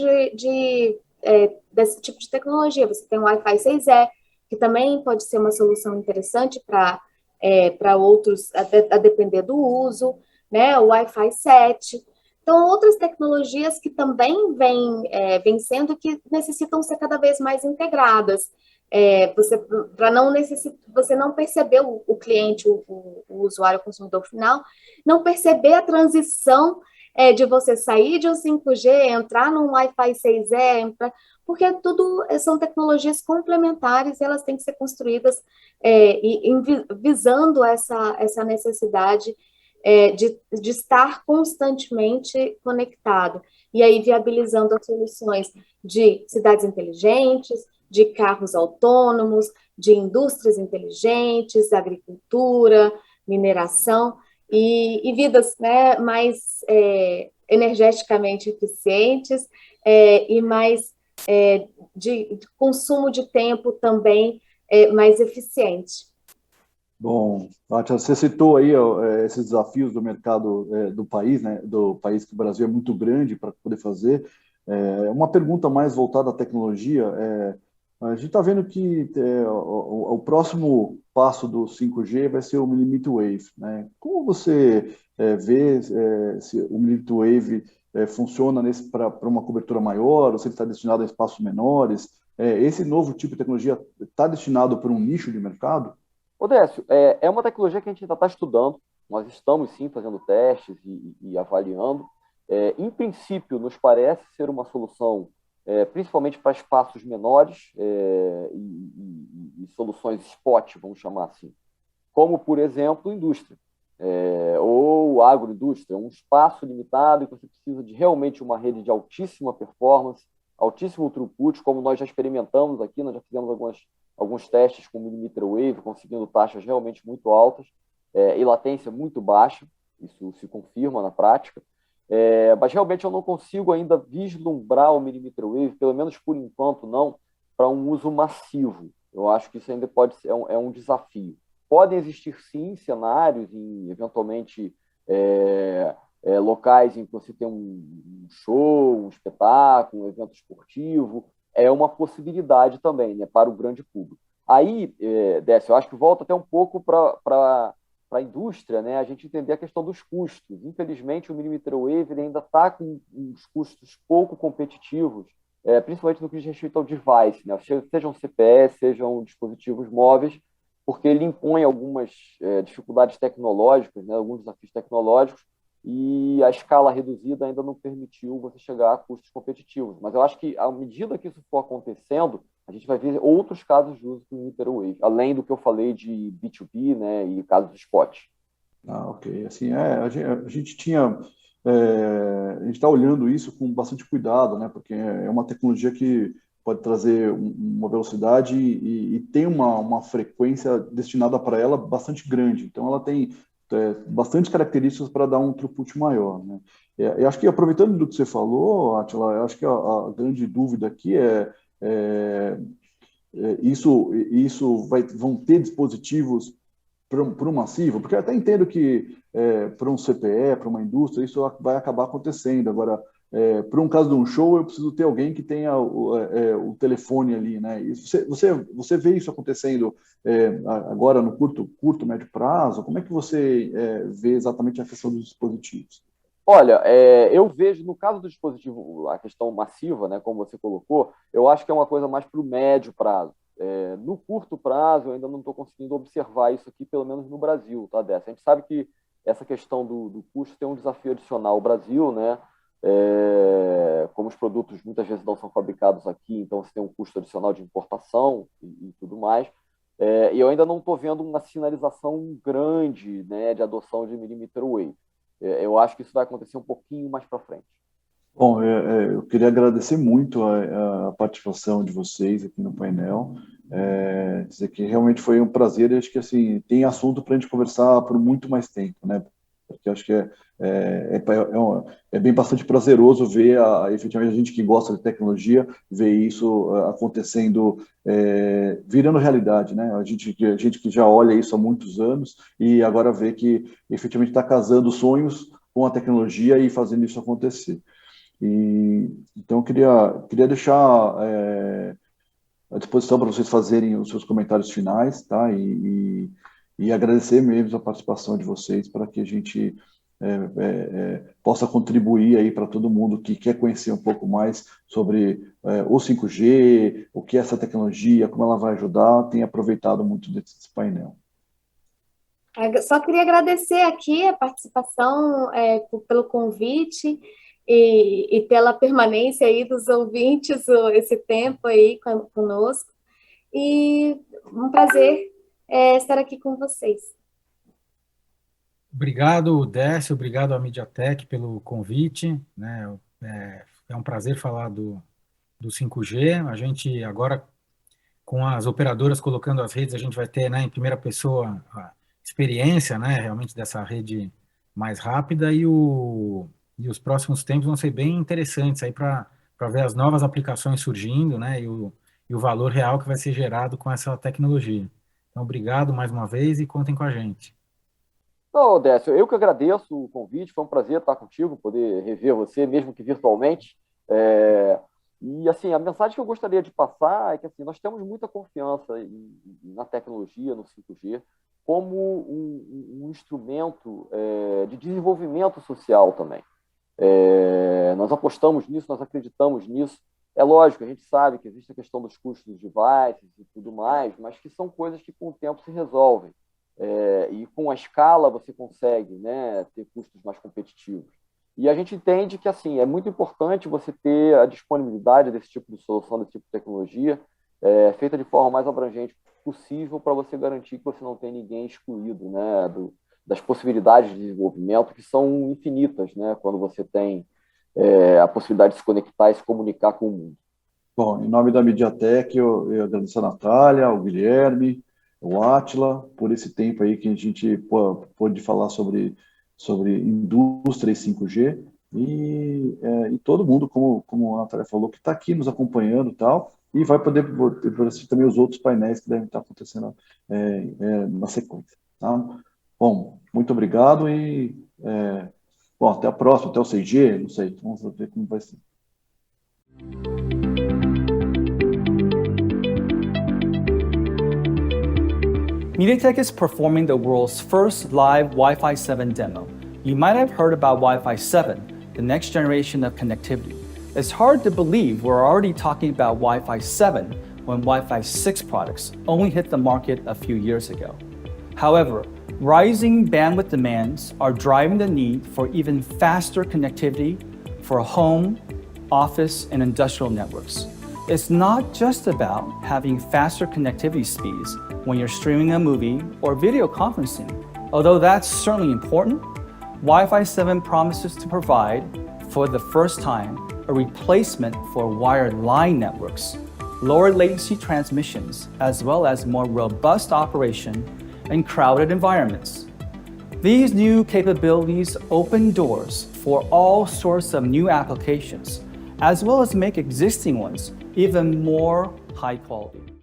desse tipo de tecnologia. Você tem o Wi-Fi 6E, que também pode ser uma solução interessante para outros, a depender do uso, né? O Wi-Fi 7. Então, outras tecnologias que também vêm sendo que necessitam ser cada vez mais integradas. Você não perceber o cliente, o usuário, o consumidor final, não perceber a transição de você sair de um 5G, entrar num Wi-Fi 6E, porque tudo são tecnologias complementares e elas têm que ser construídas visando essa necessidade de estar constantemente conectado, e aí viabilizando as soluções de cidades inteligentes, de carros autônomos, de indústrias inteligentes, agricultura, mineração, e vidas, né, mais energeticamente eficientes e mais de consumo de tempo também mais eficiente. Bom, Átila, você citou aí esses desafios do mercado do país, né? Do país que o Brasil é muito grande para poder fazer. Uma pergunta mais voltada à tecnologia. A gente está vendo que o próximo passo do 5G vai ser o Millimeter Wave, né? Como você vê se o Millimeter Wave funciona para uma cobertura maior, ou se ele está destinado a espaços menores? Esse novo tipo de tecnologia está destinado para um nicho de mercado? Ô, Décio, é uma tecnologia que a gente ainda está estudando, nós estamos sim fazendo testes e avaliando. Em princípio, nos parece ser uma solução principalmente para espaços menores e soluções spot, vamos chamar assim, como, por exemplo, indústria ou agroindústria, um espaço limitado e que você precisa de realmente uma rede de altíssima performance, altíssimo throughput, como nós já experimentamos aqui, nós já fizemos alguns testes com millimeter wave, conseguindo taxas realmente muito altas e latência muito baixa, isso se confirma na prática, mas realmente eu não consigo ainda vislumbrar o millimeter wave, pelo menos por enquanto não, para um uso massivo. Eu acho que isso ainda pode ser um desafio. Podem existir sim cenários, eventualmente locais em que você tem um show, um espetáculo, um evento esportivo, é uma possibilidade também, né, para o grande público. Aí, Décio, eu acho que volta até um pouco para a indústria, né, a gente entender a questão dos custos. Infelizmente, o millimeter wave ele ainda está com uns custos pouco competitivos, principalmente no que diz respeito ao device, né, sejam CPS, sejam dispositivos móveis, porque ele impõe algumas dificuldades tecnológicas, né, alguns desafios tecnológicos, e a escala reduzida ainda não permitiu você chegar a custos competitivos. Mas eu acho que, à medida que isso for acontecendo, a gente vai ver outros casos de uso do millimeter wave, além do que eu falei de B2B, né, e casos de spot. Ok. Assim, a gente está olhando isso com bastante cuidado, né, porque é uma tecnologia que pode trazer uma velocidade e tem uma frequência destinada para ela bastante grande. Então, ela tem bastante características para dar um throughput maior, né? Eu acho que, aproveitando do que você falou, Átila, eu acho que a grande dúvida aqui vão ter dispositivos para um massivo, porque eu até entendo que para um CPE, para uma indústria, isso vai acabar acontecendo. Agora, para um caso de um show, eu preciso ter alguém que tenha o telefone ali, né? E você vê isso acontecendo agora no curto, médio prazo? Como é que você vê exatamente a questão dos dispositivos? Olha, eu vejo, no caso do dispositivo, a questão massiva, né, como você colocou, eu acho que é uma coisa mais para o médio prazo. No curto prazo, eu ainda não estou conseguindo observar isso aqui, pelo menos no Brasil, tá, Décio? A gente sabe que essa questão do custo tem um desafio adicional ao Brasil, né? Como os produtos muitas vezes não são fabricados aqui, então você tem um custo adicional de importação e tudo mais. E eu ainda não estou vendo uma sinalização grande, né, de adoção de millimeter wave. Eu acho que isso vai acontecer um pouquinho mais para frente. Bom, eu queria agradecer muito a participação de vocês aqui no painel. Dizer que realmente foi um prazer. Acho que assim tem assunto para a gente conversar por muito mais tempo, né? Porque acho que é bem bastante prazeroso ver efetivamente a gente que gosta de tecnologia ver isso acontecendo, virando realidade, né? A gente que já olha isso há muitos anos e agora vê que efetivamente está casando sonhos com a tecnologia e fazendo isso acontecer. Então, eu queria deixar à disposição para vocês fazerem os seus comentários finais, tá? E agradecer mesmo a participação de vocês para que a gente possa contribuir aí para todo mundo que quer conhecer um pouco mais sobre o 5G, o que é essa tecnologia, como ela vai ajudar, tem aproveitado muito desse painel. Só queria agradecer aqui a participação, pelo convite e pela permanência aí dos ouvintes esse tempo aí conosco. E um prazer estar aqui com vocês. Obrigado, Décio, obrigado à MediaTek pelo convite, né? É um prazer falar do 5G. A gente agora, com as operadoras colocando as redes, a gente vai ter, né, em primeira pessoa a experiência, né, realmente dessa rede mais rápida e os próximos tempos vão ser bem interessantes aí para ver as novas aplicações surgindo, né, e o valor real que vai ser gerado com essa tecnologia. Então, obrigado mais uma vez e contem com a gente. Não, Décio, eu que agradeço o convite, foi um prazer estar contigo, poder rever você, mesmo que virtualmente. E, assim, a mensagem que eu gostaria de passar é que, assim, nós temos muita confiança na tecnologia, no 5G, como um instrumento de desenvolvimento social também. Nós apostamos nisso, nós acreditamos nisso. É lógico, a gente sabe que existe a questão dos custos dos devices e tudo mais, mas que são coisas que com o tempo se resolvem. E com a escala você consegue, né, ter custos mais competitivos. E a gente entende que assim, é muito importante você ter a disponibilidade desse tipo de solução, desse tipo de tecnologia, feita de forma mais abrangente possível para você garantir que você não tem ninguém excluído, né, das possibilidades de desenvolvimento que são infinitas, né, quando você tem a possibilidade de se conectar e se comunicar com o mundo. Bom, em nome da MediaTek, eu agradeço a Natália, ao Guilherme, o Átila, por esse tempo aí que a gente pôde falar sobre indústria e 5G, e todo mundo, como a Natália falou, que está aqui nos acompanhando e tal, e vai poder assistir também os outros painéis que devem estar acontecendo na sequência. Tá? Bom, muito obrigado e até a próxima, até o 6G, não sei, vamos ver como vai ser. MediaTek is performing the world's first live Wi-Fi 7 demo. You might have heard about Wi-Fi 7, the next generation of connectivity. It's hard to believe we're already talking about Wi-Fi 7 when Wi-Fi 6 products only hit the market a few years ago. However, rising bandwidth demands are driving the need for even faster connectivity for home, office, and industrial networks. It's not just about having faster connectivity speeds when you're streaming a movie or video conferencing. Although that's certainly important, Wi-Fi 7 promises to provide, for the first time, a replacement for wired line networks, lower latency transmissions, as well as more robust operation in crowded environments. These new capabilities open doors for all sorts of new applications, as well as make existing ones even more high quality.